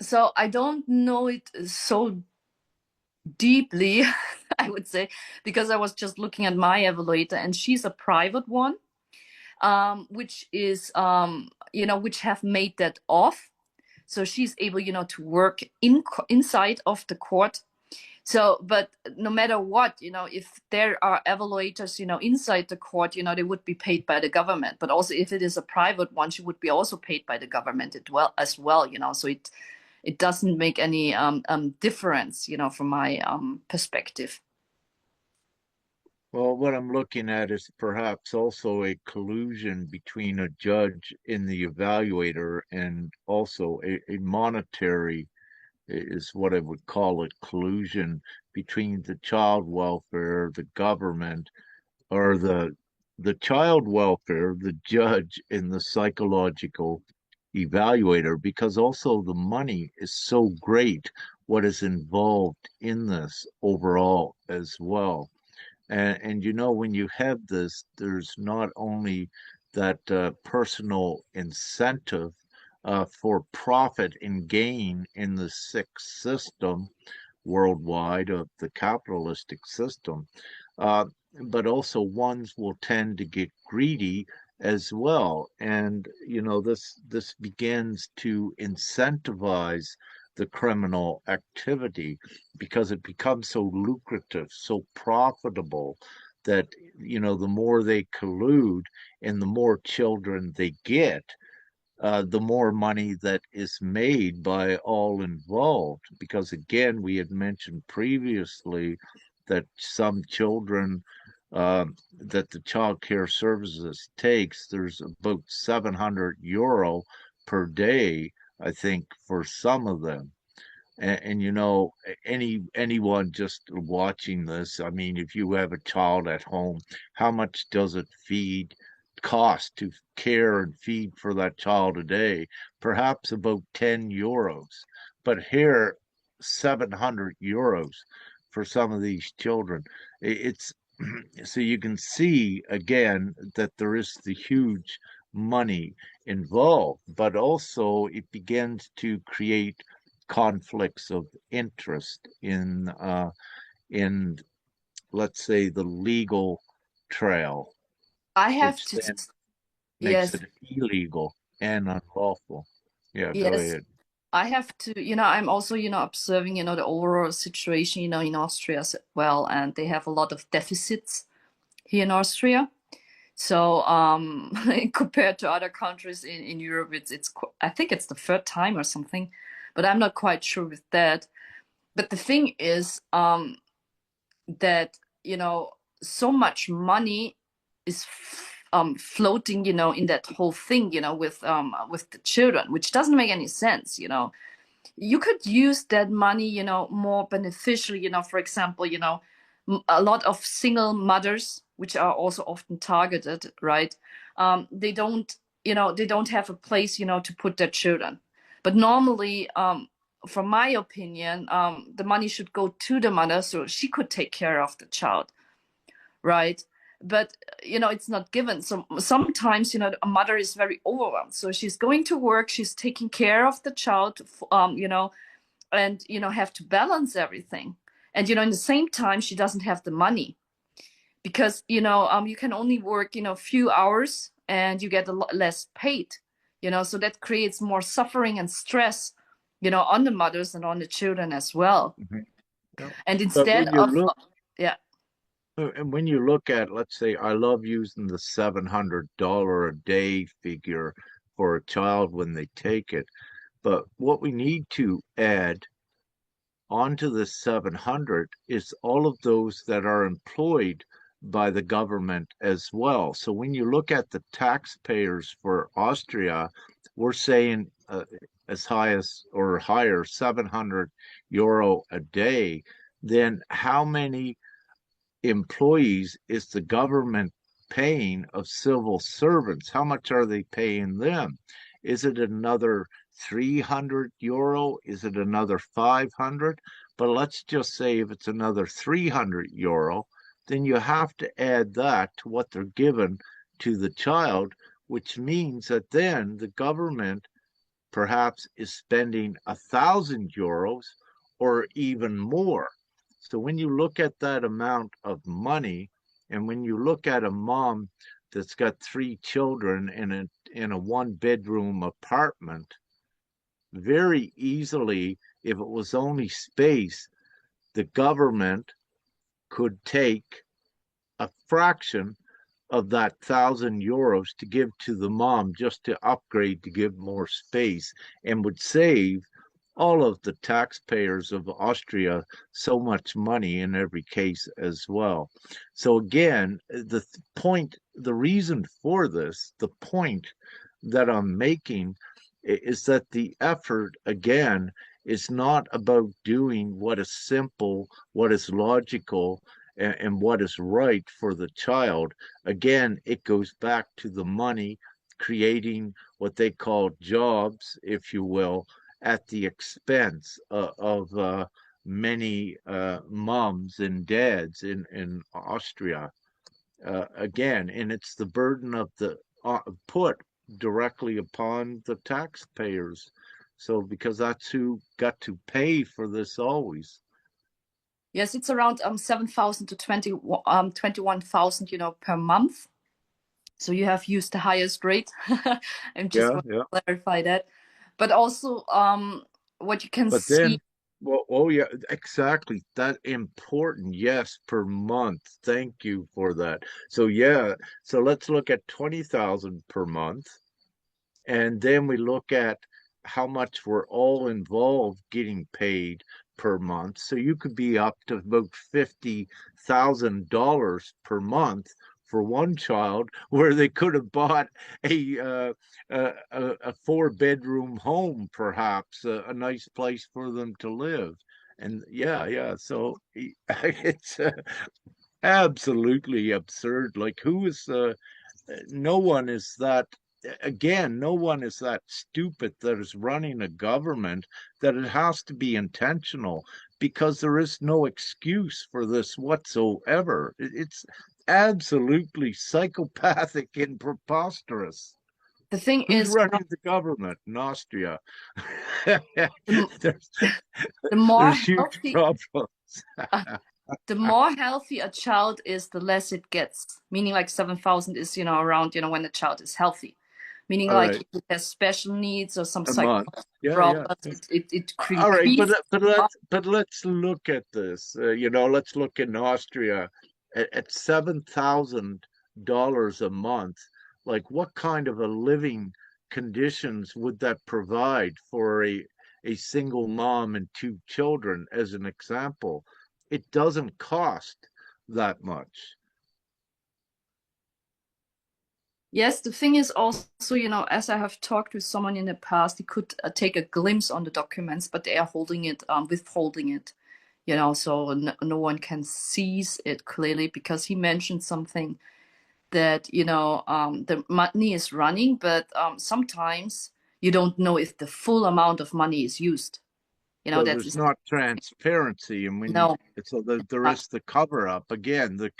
so I don't know it so deeply, I would say, because I was just looking at my evaluator, and she's a private one, which is, which have made that off. So she's able, to work inside of the court. So, but no matter what, if there are evaluators, inside the court, they would be paid by the government. But also, if it is a private one, she would be also paid by the government as well. So it doesn't make any difference, from my perspective. Well, what I'm looking at is perhaps also a collusion between a judge and the evaluator, and also a monetary is what I would call it, collusion between the child welfare, the government, or the child welfare, the judge, and the psychological evaluator, because also the money is so great, what is involved in this overall as well. And when you have this, there's not only that personal incentive for profit and gain in the sick system worldwide of the capitalistic system, uh, but also ones will tend to get greedy as well. And this begins to incentivize the criminal activity because it becomes so lucrative, so profitable that the more they collude and the more children they get, the more money that is made by all involved. Because again, we had mentioned previously that some children that the child care services takes, there's about €700 per day, I think, for some of them. And anyone just watching this, I mean, if you have a child at home, how much does it cost to care and feed for that child a day? Perhaps about €10. But here, €700 for some of these children. It's so you can see again that there is the huge money involved, but also it begins to create conflicts of interest in let's say the legal trail, I have which to, then makes yes, it illegal and unlawful. Yeah, go yes, ahead. I have to, I'm also, observing, the overall situation, in Austria as well, and they have a lot of deficits here in Austria. So compared to other countries in Europe, I think it's the third time or something, but I'm not quite sure with that. But the thing is that, so much money is floating, in that whole thing, with the children, which doesn't make any sense. You could use that money, more beneficially, for example, a lot of single mothers, which are also often targeted, right? They don't have a place, to put their children. But normally, from my opinion, the money should go to the mother so she could take care of the child, right? But it's not given. So sometimes, a mother is very overwhelmed. So she's going to work, she's taking care of the child, and have to balance everything. And in the same time, she doesn't have the money because you can only work a few hours and you get a lot less paid. So that creates more suffering and stress on the mothers and on the children as well. Mhm. Yeah. And But instead when you of look, yeah. and when you look at, let's say, I love using the $700 a day figure for a child when they take it. But what we need to add onto the 700 is all of those that are employed by the government as well. So when you look at the taxpayers for Austria, we're saying as high as or higher, €700 a day. Then how many employees is the government paying of civil servants? How much are they paying them? Is it another €300? Is it another 500? But let's just say if it's another €300, then you have to add that to what they're given to the child, which means that then the government perhaps is spending €1,000 or even more. So when you look at that amount of money, and when you look at a mom that's got three children in a one-bedroom apartment, very easily, if it was only space, the government could take a fraction of that €1,000 to give to the mom just to upgrade to give more space and would save all of the taxpayers of Austria so much money in every case as well. So again, the reason for this, the point that I'm making is that the effort again is not about doing what is simple, what is logical, and what is right for the child. Again, it goes back to the money, creating what they call jobs, if you will, at the expense of many moms and dads in Austria. Again, and it's the burden of the put directly upon the taxpayers. So because that's who got to pay for this always. Yes, it's around 7,000 to 21,000, per month. So you have used the highest rate. I'm just Yeah, want yeah. to clarify that. But also, what you can But see. then, well, oh yeah, exactly. That important. Yes, per month. Thank you for that. So yeah, so let's look at 20,000 per month. And then we look at how much we're all involved getting paid per month. So you could be up to about $50,000 per month for one child, where they could have bought a four-bedroom home, perhaps a nice place for them to live. And yeah, yeah. So it's absolutely absurd. Like, who is no one is that again, no one is that stupid that is running a government that it has to be intentional, because there is no excuse for this whatsoever. It's absolutely psychopathic and preposterous. The thing Who's is, running the government in Austria? the, there's the more there's huge healthy problems. uh, the more healthy a child is, the less it gets. Meaning, like 7,000 is, around, when the child is healthy. Meaning, All like right, if it has special needs or some a month. psychological Yeah, yeah. problems, it All right, increases. but let's look at this. Let's look in Austria at 7,000 dollars a month, like what kind of a living conditions would that provide for a single mom and two children, as an example? It doesn't cost that much. Yes, the thing is also, as I have talked with someone in the past, he could take a glimpse on the documents, but they are holding it, withholding it, so no one can seize it clearly because he mentioned something that, the money is running, but sometimes you don't know if the full amount of money is used. So That there's is, not transparency, and when no, so there not. is the cover up again, the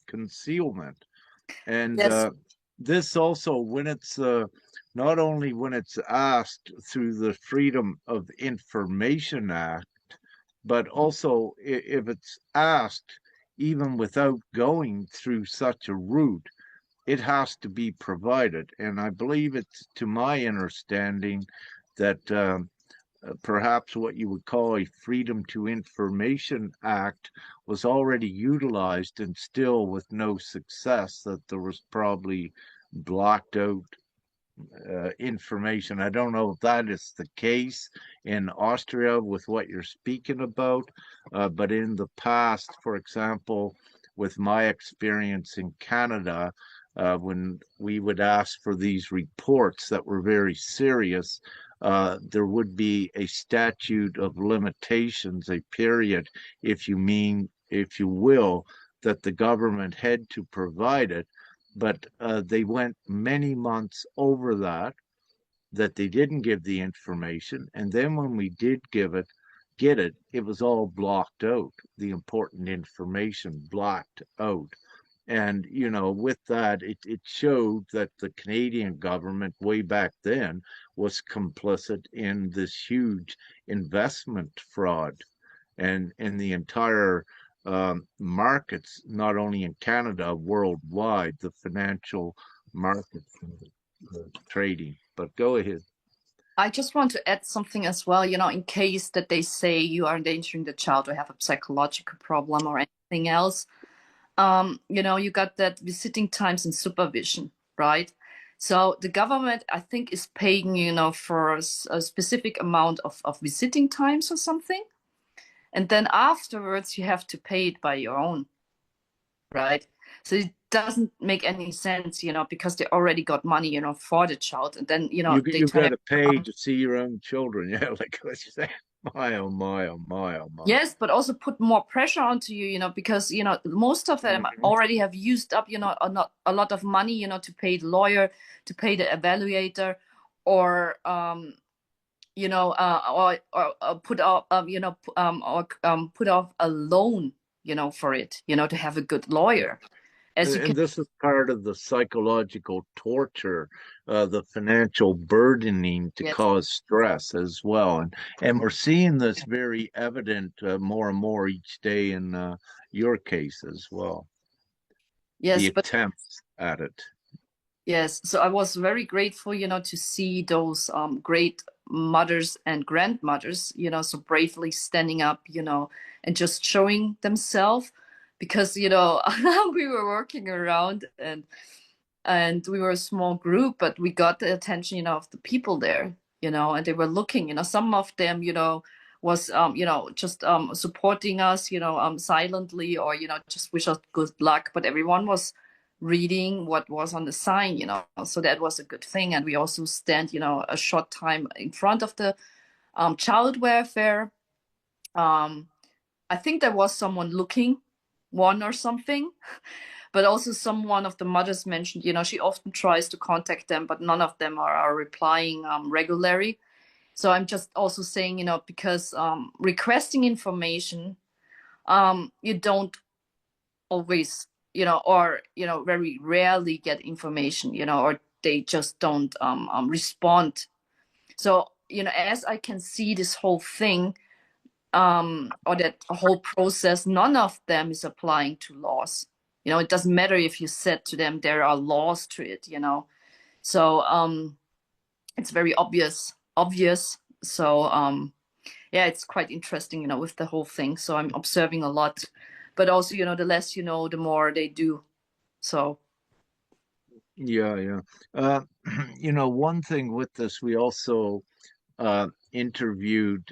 concealment. And Yes, this also, when it's not only when it's asked through the Freedom of Information Act, but also if it's asked even without going through such a route, it has to be provided. And I believe it's to my understanding that perhaps what you would call a Freedom to Information Act was already utilized and still with no success, that there was probably blocked out information. I don't know if that is the case in Austria with what you're speaking about, but in the past, for example, with my experience in Canada, when we would ask for these reports that were very serious, there would be a statute of limitations, a period, if you will, that the government had to provide it, but they went many months over that they didn't give the information, and then when we did get it, it was all blocked out, the important information blocked out. And with that, it showed that the Canadian government way back then was complicit in this huge investment fraud and in the entire markets, not only in Canada, worldwide, the financial markets and the trading. But go ahead. I just want to add something as well, in case that they say you are endangering the child or have a psychological problem or anything else. You got that visiting times and supervision, right? So the government, I think, is paying, for a specific amount of visiting times or something. And then afterwards, you have to pay it by your own, right? So it doesn't make any sense, because they already got money, for the child. And then, they You tell got you, to pay to see your own children. Yeah, like what you say. My oh my oh my oh my. yes, but also put more pressure onto you, because, most of them Mhm. already have used up, a lot of money, to pay the lawyer, to pay the evaluator, or, or put off, put off a loan, for it, to have a good lawyer. As you can, And this is part of the psychological torture, the financial burdening to yes, cause stress as well. And we're seeing this very evident more and more each day in your case as well, the yes, but attempts at it. yes, so I was very grateful, to see those great mothers and grandmothers, so bravely standing up, and just showing themselves because, we were working around and we were a small group, but we got the attention, of the people there, and they were looking, some of them, was just supporting us, silently or, just wish us good luck, but everyone was reading what was on the sign, so that was a good thing. And we also stand, a short time in front of the child welfare. um I think there was someone looking, one or something, but also someone of the mothers mentioned, she often tries to contact them, but none of them are replying regularly. So I'm just also saying, because requesting information, you don't always, or, very rarely get information, or they just don't respond. So, as I can see this whole thing, or that whole process, none of them is applying to laws. It doesn't matter if you said to them there are laws to it, So it's very obvious. So yeah, it's quite interesting, with the whole thing. So I'm observing a lot, but also, the less you know, the more they do. So Yeah, yeah. Uh, one thing with this, we also interviewed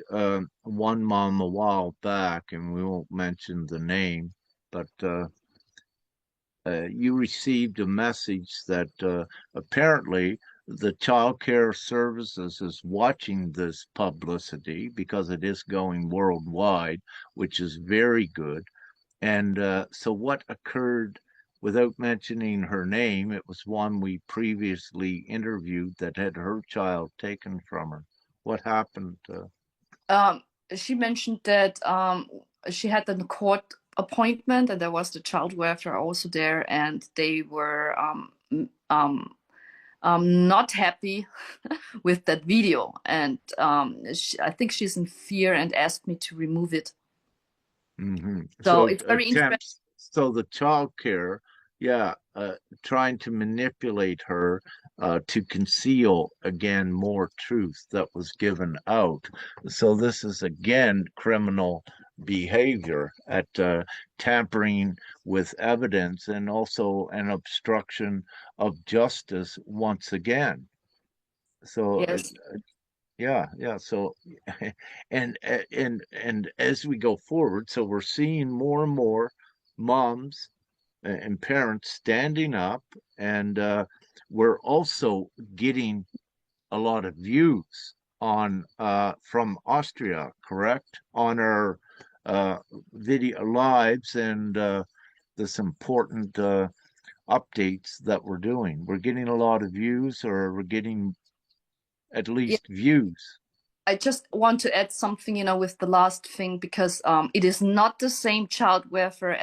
one mom a while back, and we won't mention the name, but you received a message that apparently the child care services is watching this publicity because it is going worldwide, which is very good. And so, what occurred, without mentioning her name, it was one we previously interviewed that had her child taken from her. What happened? Um, she mentioned that she had a court appointment, and there was the child welfare also there, and they were not happy with that video, and I think she's in fear and asked me to remove it. So So it's very interesting. attempts, so the child care, yeah, trying to manipulate her to conceal again more truth that was given out. So this is again criminal behavior at tampering with evidence and also an obstruction of justice once again. So Yes, yeah, yeah. So, and as we go forward, so we're seeing more and more moms and parents standing up, and we're also getting a lot of views on from Austria, correct? On our uh, video lives and this important updates that we're doing. We're getting a lot of views, or we're getting at yeah. least views. I just want to add something, with the last thing because it is not the same child welfare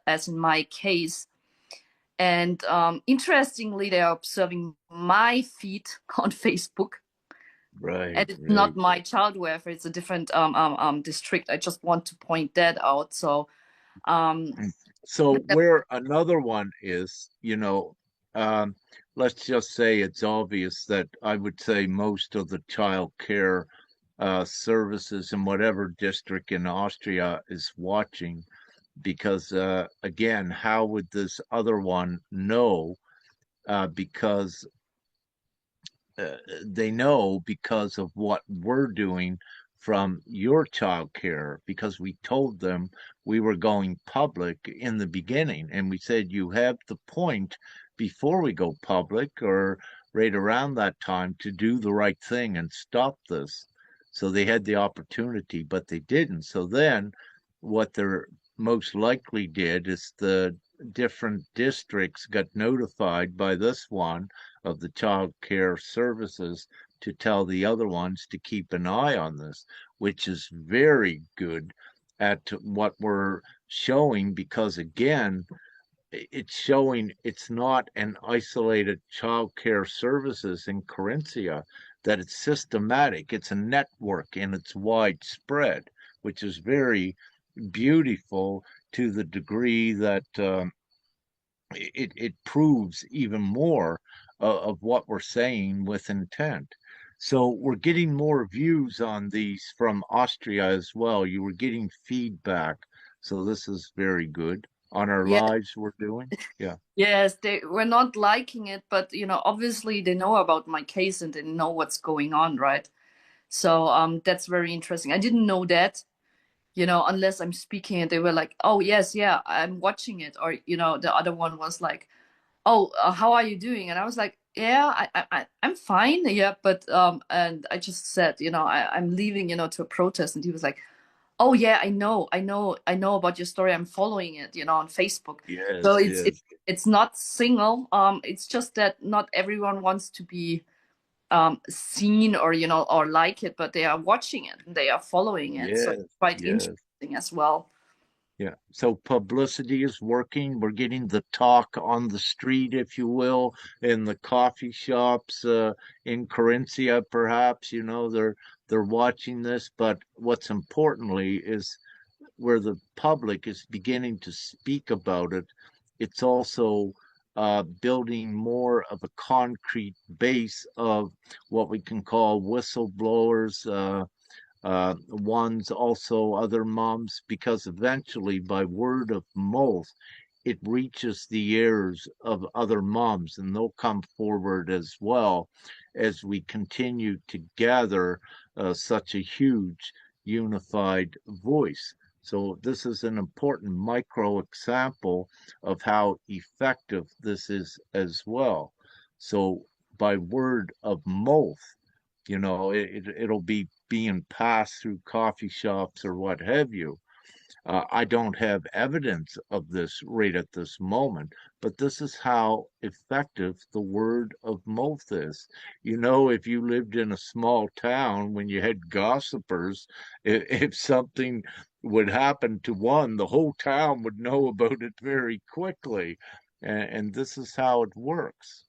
as in my case. And interestingly, they are observing my feed on Facebook, Right, and it's not right. my child welfare; it's a different district. I just want to point that out. So um, So where another one is, um, let's just say it's obvious that I would say most of the child care services in whatever district in Austria is watching, because again, how would this other one know? Because they know because of what we're doing from your child care, because we told them we were going public in the beginning, and we said you have the point before we go public or right around that time to do the right thing and stop this. So they had the opportunity, but they didn't. So then what they're most likely did is the different districts got notified by this one of the child care services to tell the other ones to keep an eye on this, which is very good at what we're showing, because again, it's showing it's not an isolated child care services in Carinthia, that it's systematic, it's a network and it's widespread, which is very beautiful to the degree that it proves even more of what we're saying with intent. So we're getting more views on these from Austria as well. You were getting feedback. So this is very good on our yeah, lives we're doing. Yeah. yes, they were not liking it, but obviously they know about my case and they know what's going on, right? So that's very interesting. I didn't know that, unless I'm speaking and they were like, "Oh yes, yeah, I'm watching it," or the other one was like, "Oh, how are you doing?" And I was like, "Yeah, I'm fine, yeah," but and I just said, I'm leaving, to a protest, and he was like, "Oh yeah, I know about your story. I'm following it, on Facebook." So Yes, it's yes, it's not single. It's just that not everyone wants to be seen or or like it, but they are watching it and they are following it. So yes, it's quite yes. interesting as well. Yeah. So publicity is working. We're getting the talk on the street, if you will, in the coffee shops, in Carinthia, perhaps, they're watching this. But what's importantly is where the public is beginning to speak about it, it's also building more of a concrete base of what we can call whistleblowers, ones also other moms, because eventually by word of mouth it reaches the ears of other moms, and they'll come forward as well as we continue to gather such a huge unified voice. So this is an important micro example of how effective this is as well. So by word of mouth, it'll be being passed through coffee shops or what have you. I don't have evidence of this right at this moment, but this is how effective the word of mouth is. If you lived in a small town when you had gossipers, if something would happen to one, the whole town would know about it very quickly. And this is how it works.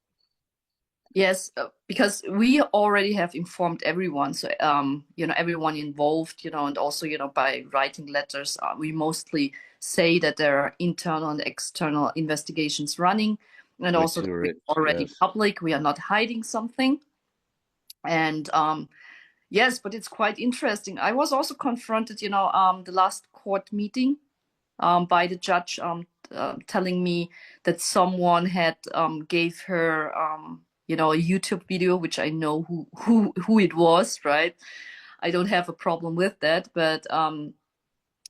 Yes, because we already have informed everyone. So, everyone involved, and also, by writing letters, we mostly say that there are internal and external investigations running, and also Which that are we're it, already yes. public. We are not hiding something. And yes, but it's quite interesting. I was also confronted, the last court meeting by the judge telling me that someone had gave her a YouTube video, which I know who it was, right? I don't have a problem with that, but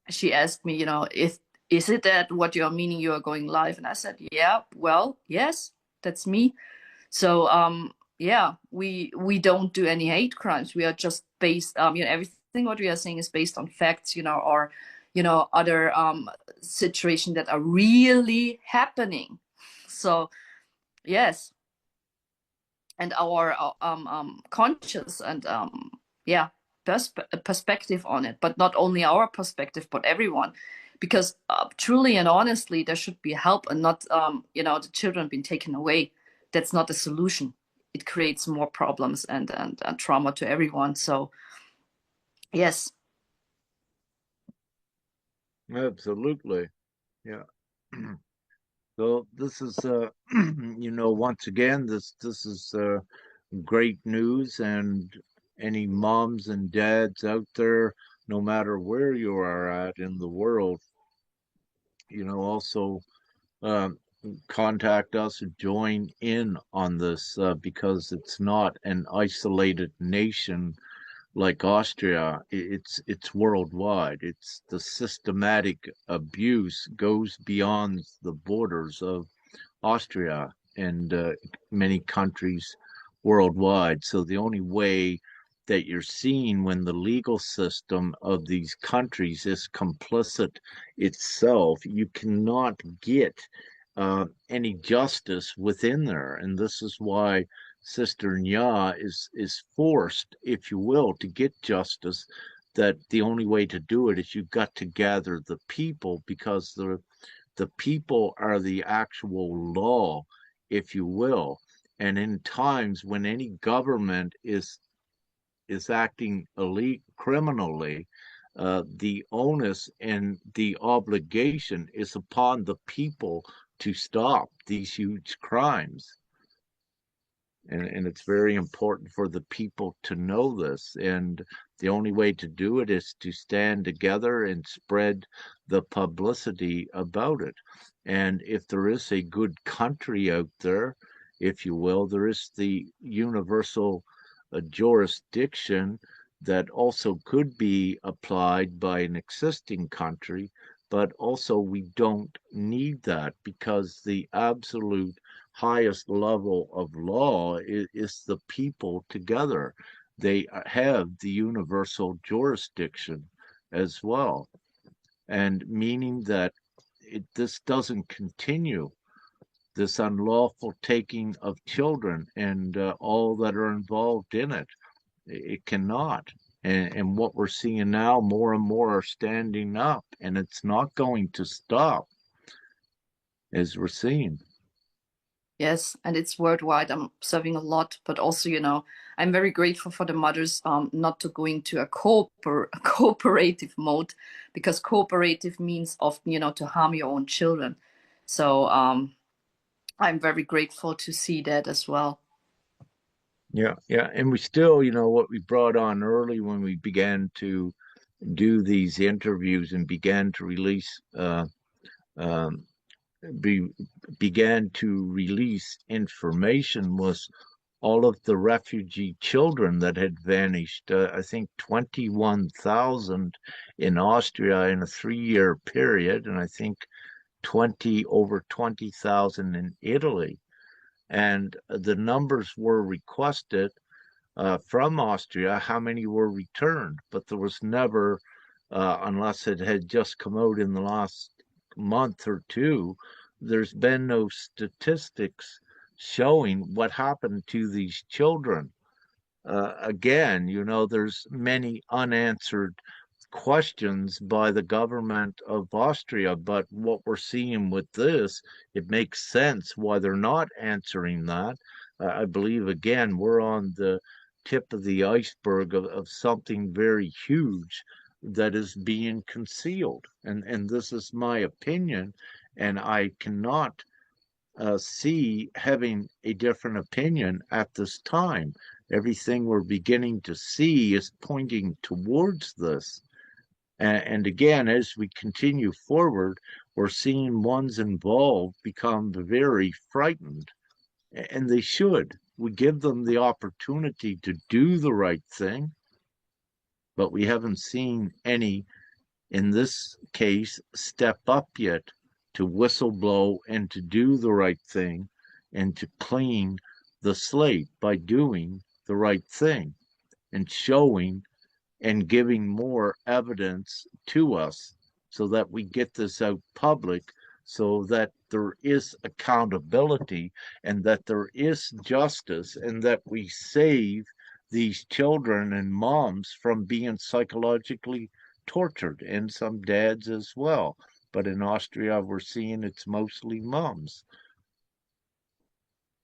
she asked me, if is it that what you're meaning you are going live? And I said, yeah, well, yes, that's me. So yeah, we don't do any hate crimes. We are just based everything what we are saying is based on facts, or other situations that are really happening. So yes, and our conscious and yeah perspective on it, but not only our perspective, but everyone. Because truly and honestly, there should be help and not the children being taken away. That's not a solution. It creates more problems and trauma to everyone. So yes. Absolutely. Yeah. So this is, once again, this is great news, and any moms and dads out there, no matter where you are at in the world, also um, contact us and join in on this because it's not an isolated nation like Austria. It's worldwide. It's the systematic abuse goes beyond the borders of Austria and many countries worldwide. So the only way that you're seeing when the legal system of these countries is complicit itself, you cannot get any justice within there. And this is why Sister Nya is forced, if you will, to get justice. That the only way to do it is you've got to gather the people, because the people are the actual law, if you will. And in times when any government is acting criminally, the onus and the obligation is upon the people to stop these huge crimes. And it's very important for the people to know this. And the only way to do it is to stand together and spread the publicity about it. And if there is a good country out there, if you will, there is the universal jurisdiction that also could be applied by an existing country. But also, we don't need that, because the absolute highest level of law is the people together. They have the universal jurisdiction as well, and meaning that this doesn't continue, this unlawful taking of children and all that are involved in it. It cannot. And what we're seeing now, more and more are standing up, and it's not going to stop, as we're seeing. Yes, and it's worldwide. I'm observing a lot, but also, I'm very grateful for the mothers not to go into a cooperative mode, because cooperative means often, to harm your own children. So I'm very grateful to see that as well. Yeah, yeah. And we still, what we brought on early when we began to do these interviews and began to release um, be, began to release information was all of the refugee children that had vanished. I think 21,000 in Austria in a 3 year period, and I think over 20,000 in Italy. And the numbers were requested from Austria, how many were returned, but there was never, unless it had just come out in the last month or two, there's been no statistics showing what happened to these children. Again, there's many unanswered questions by the government of Austria, but what we're seeing with this, it makes sense why they're not answering that. I believe, again, we're on the tip of the iceberg of something very huge that is being concealed. And this is my opinion, and I cannot see having a different opinion at this time. Everything we're beginning to see is pointing towards this. And again, as we continue forward, we're seeing ones involved become very frightened, and they should. We give them the opportunity to do the right thing, but we haven't seen any, in this case, step up yet to whistleblow and to do the right thing and to clean the slate by doing the right thing and showing and giving more evidence to us so that we get this out public, so that there is accountability and that there is justice and that we save these children and moms from being psychologically tortured, and some dads as well. But in Austria, we're seeing it's mostly moms.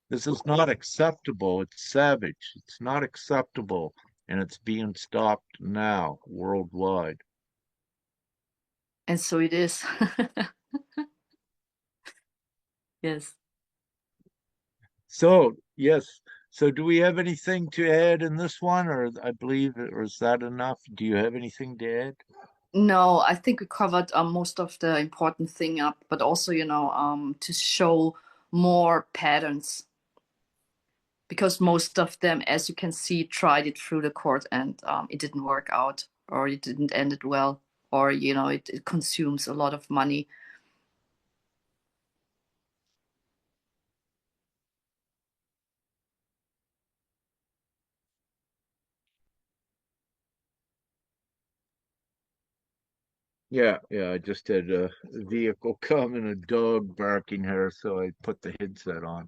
This is not acceptable. It's savage. It's not acceptable. And it's being stopped now worldwide. And so it is. Yes. So, yes. So, do we have anything to add in this one, or I believe, or is that enough? Do you have anything to add? No, I think we covered most of the important thing up, but also, to show more patterns because most of them, as you can see, tried it through the court and it didn't work out or it didn't end it well or, it consumes a lot of money. Yeah, yeah. I just had a vehicle come and a dog barking here, so I put the headset on.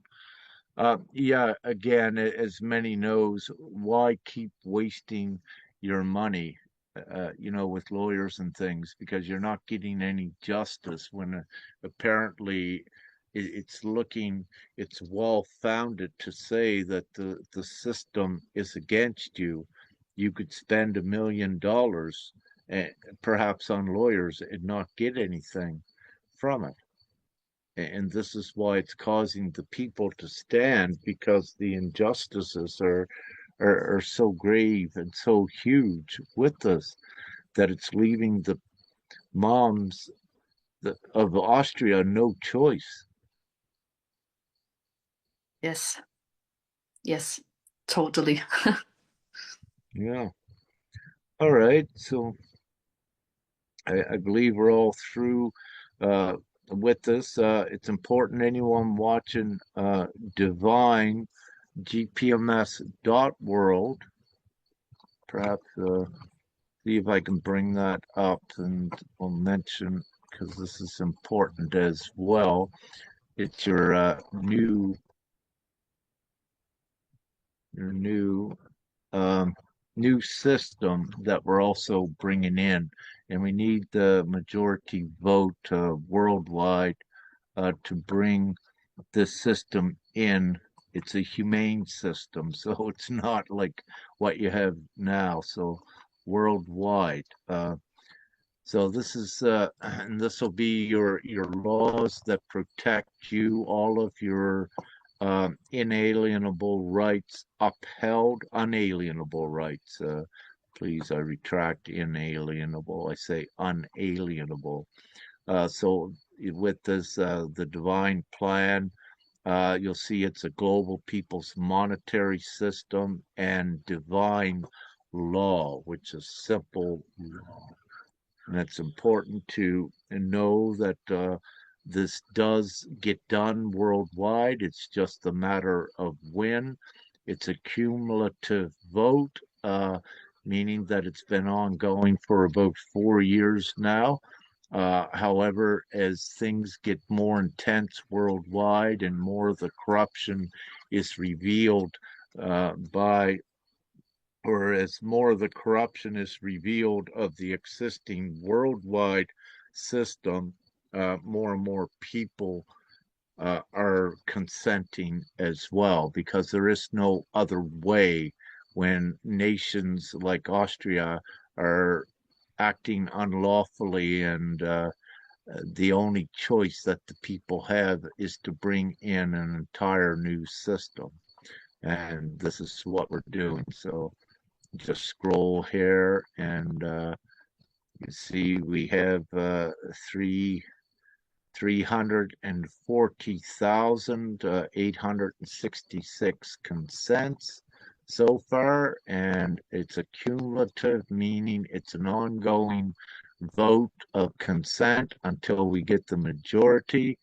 Yeah, again, as many knows, why keep wasting your money, with lawyers and things, because you're not getting any justice when apparently it's well founded to say that the system is against you. You could spend $1 million, perhaps on lawyers, and not get anything from it. And this is why it's causing the people to stand, because the injustices are so grave and so huge with this, that it's leaving the moms of Austria no choice. Yes, yes, totally. Yeah. All right. So I believe we're all through uh, with this. It's important anyone watching Divine GPMS.world, perhaps see if I can bring that up, and we'll mention, because this is important as well. It's your new new system that we're also bringing in, and we need the majority vote worldwide to bring this system in. It's a humane system, so it's not like what you have now. So worldwide. So this is and this will be your laws that protect you, all of your inalienable rights upheld, unalienable rights. Please, I retract inalienable. I say unalienable. So with this, the divine plan, you'll see it's a global people's monetary system and divine law, which is simple law. And it's important to know that this does get done worldwide. It's just a matter of when. It's a cumulative vote, meaning that it's been ongoing for about 4 years now. However, as things get more intense worldwide and more of the corruption is revealed by or as more of the corruption is revealed of the existing worldwide system, more and more people are consenting as well, because there is no other way when nations like Austria are acting unlawfully, and the only choice that the people have is to bring in an entire new system. And this is what we're doing. So just scroll here, and you see we have three 340,866 consents so far, and it's a cumulative, meaning it's an ongoing vote of consent until we get the majority.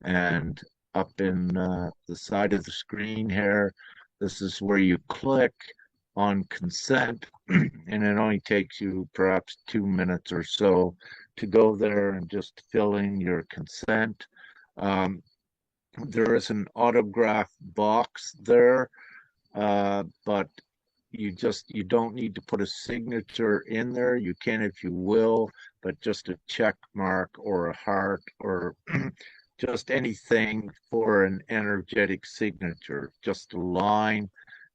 And up in the side of the screen here, this is where you click on consent, and it only takes you perhaps 2 minutes or so to go there and just fill in your consent. Um, there is an autograph box there, but you don't need to put a signature in there. You can if you will, but just a check mark or a heart or just anything for an energetic signature, just a line.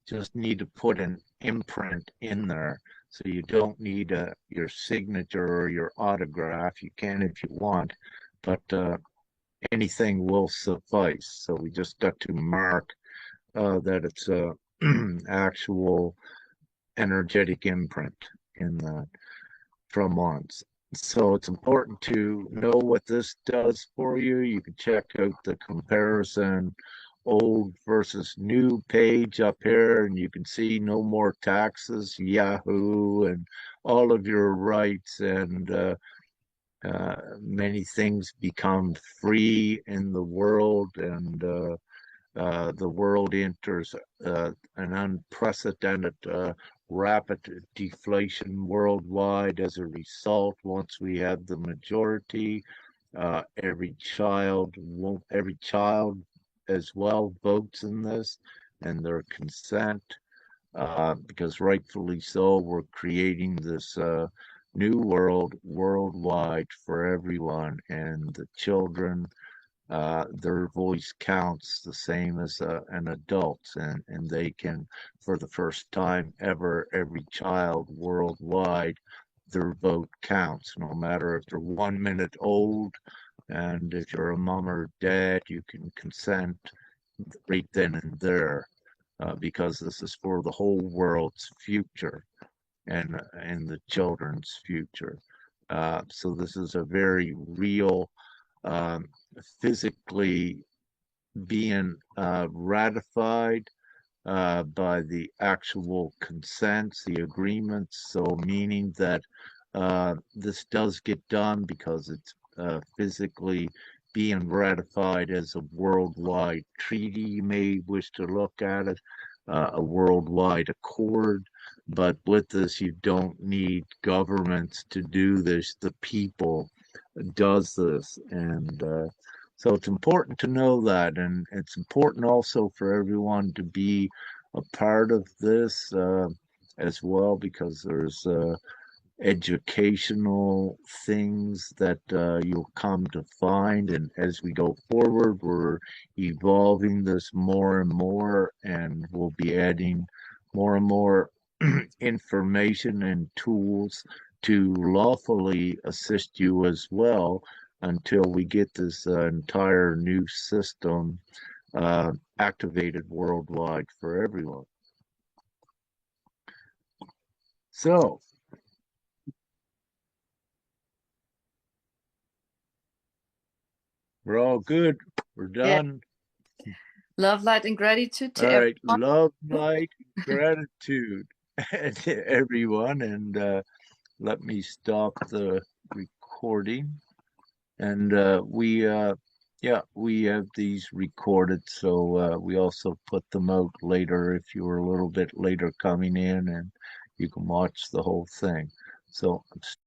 Just need to put an imprint in there. So you don't need your signature or your autograph. You can if you want, but anything will suffice. So we just got to mark that it's a actual energetic imprint in that from once. So it's important to know what this does for you. You can check out the comparison old versus new page up here, and you can see no more taxes, Yahoo, and all of your rights, and many things become free in the world, and the world enters an unprecedented rapid deflation worldwide as a result. Once we have the majority, every child as well votes in this, and their consent, because rightfully so, we're creating this new world worldwide for everyone, and the children, their voice counts the same as an adult, and they can, for the first time ever, every child worldwide, their vote counts, no matter if they're 1 minute old, and if you're a mom or dad, you can consent right then and there, because this is for the whole world's future and the children's future. So this is a very real, um, physically being ratified by the actual consents, the agreements. So, meaning that this does get done because it's physically being ratified as a worldwide treaty. You may wish to look at it, a worldwide accord. But with this, you don't need governments to do this. The people does this, and so it's important to know that, and it's important also for everyone to be a part of this as well, because there's educational things that you'll come to find. And as we go forward, we're evolving this more and more, and we'll be adding more and more information and tools to lawfully assist you as well, until we get this entire new system activated worldwide for everyone. So, We're all good. We're Yeah. done. Love, light, and gratitude to All right. everyone. Love, light, gratitude, and everyone. And let me stop the recording. And yeah, we have these recorded, so we also put them out later if you were a little bit later coming in, and you can watch the whole thing. So I'm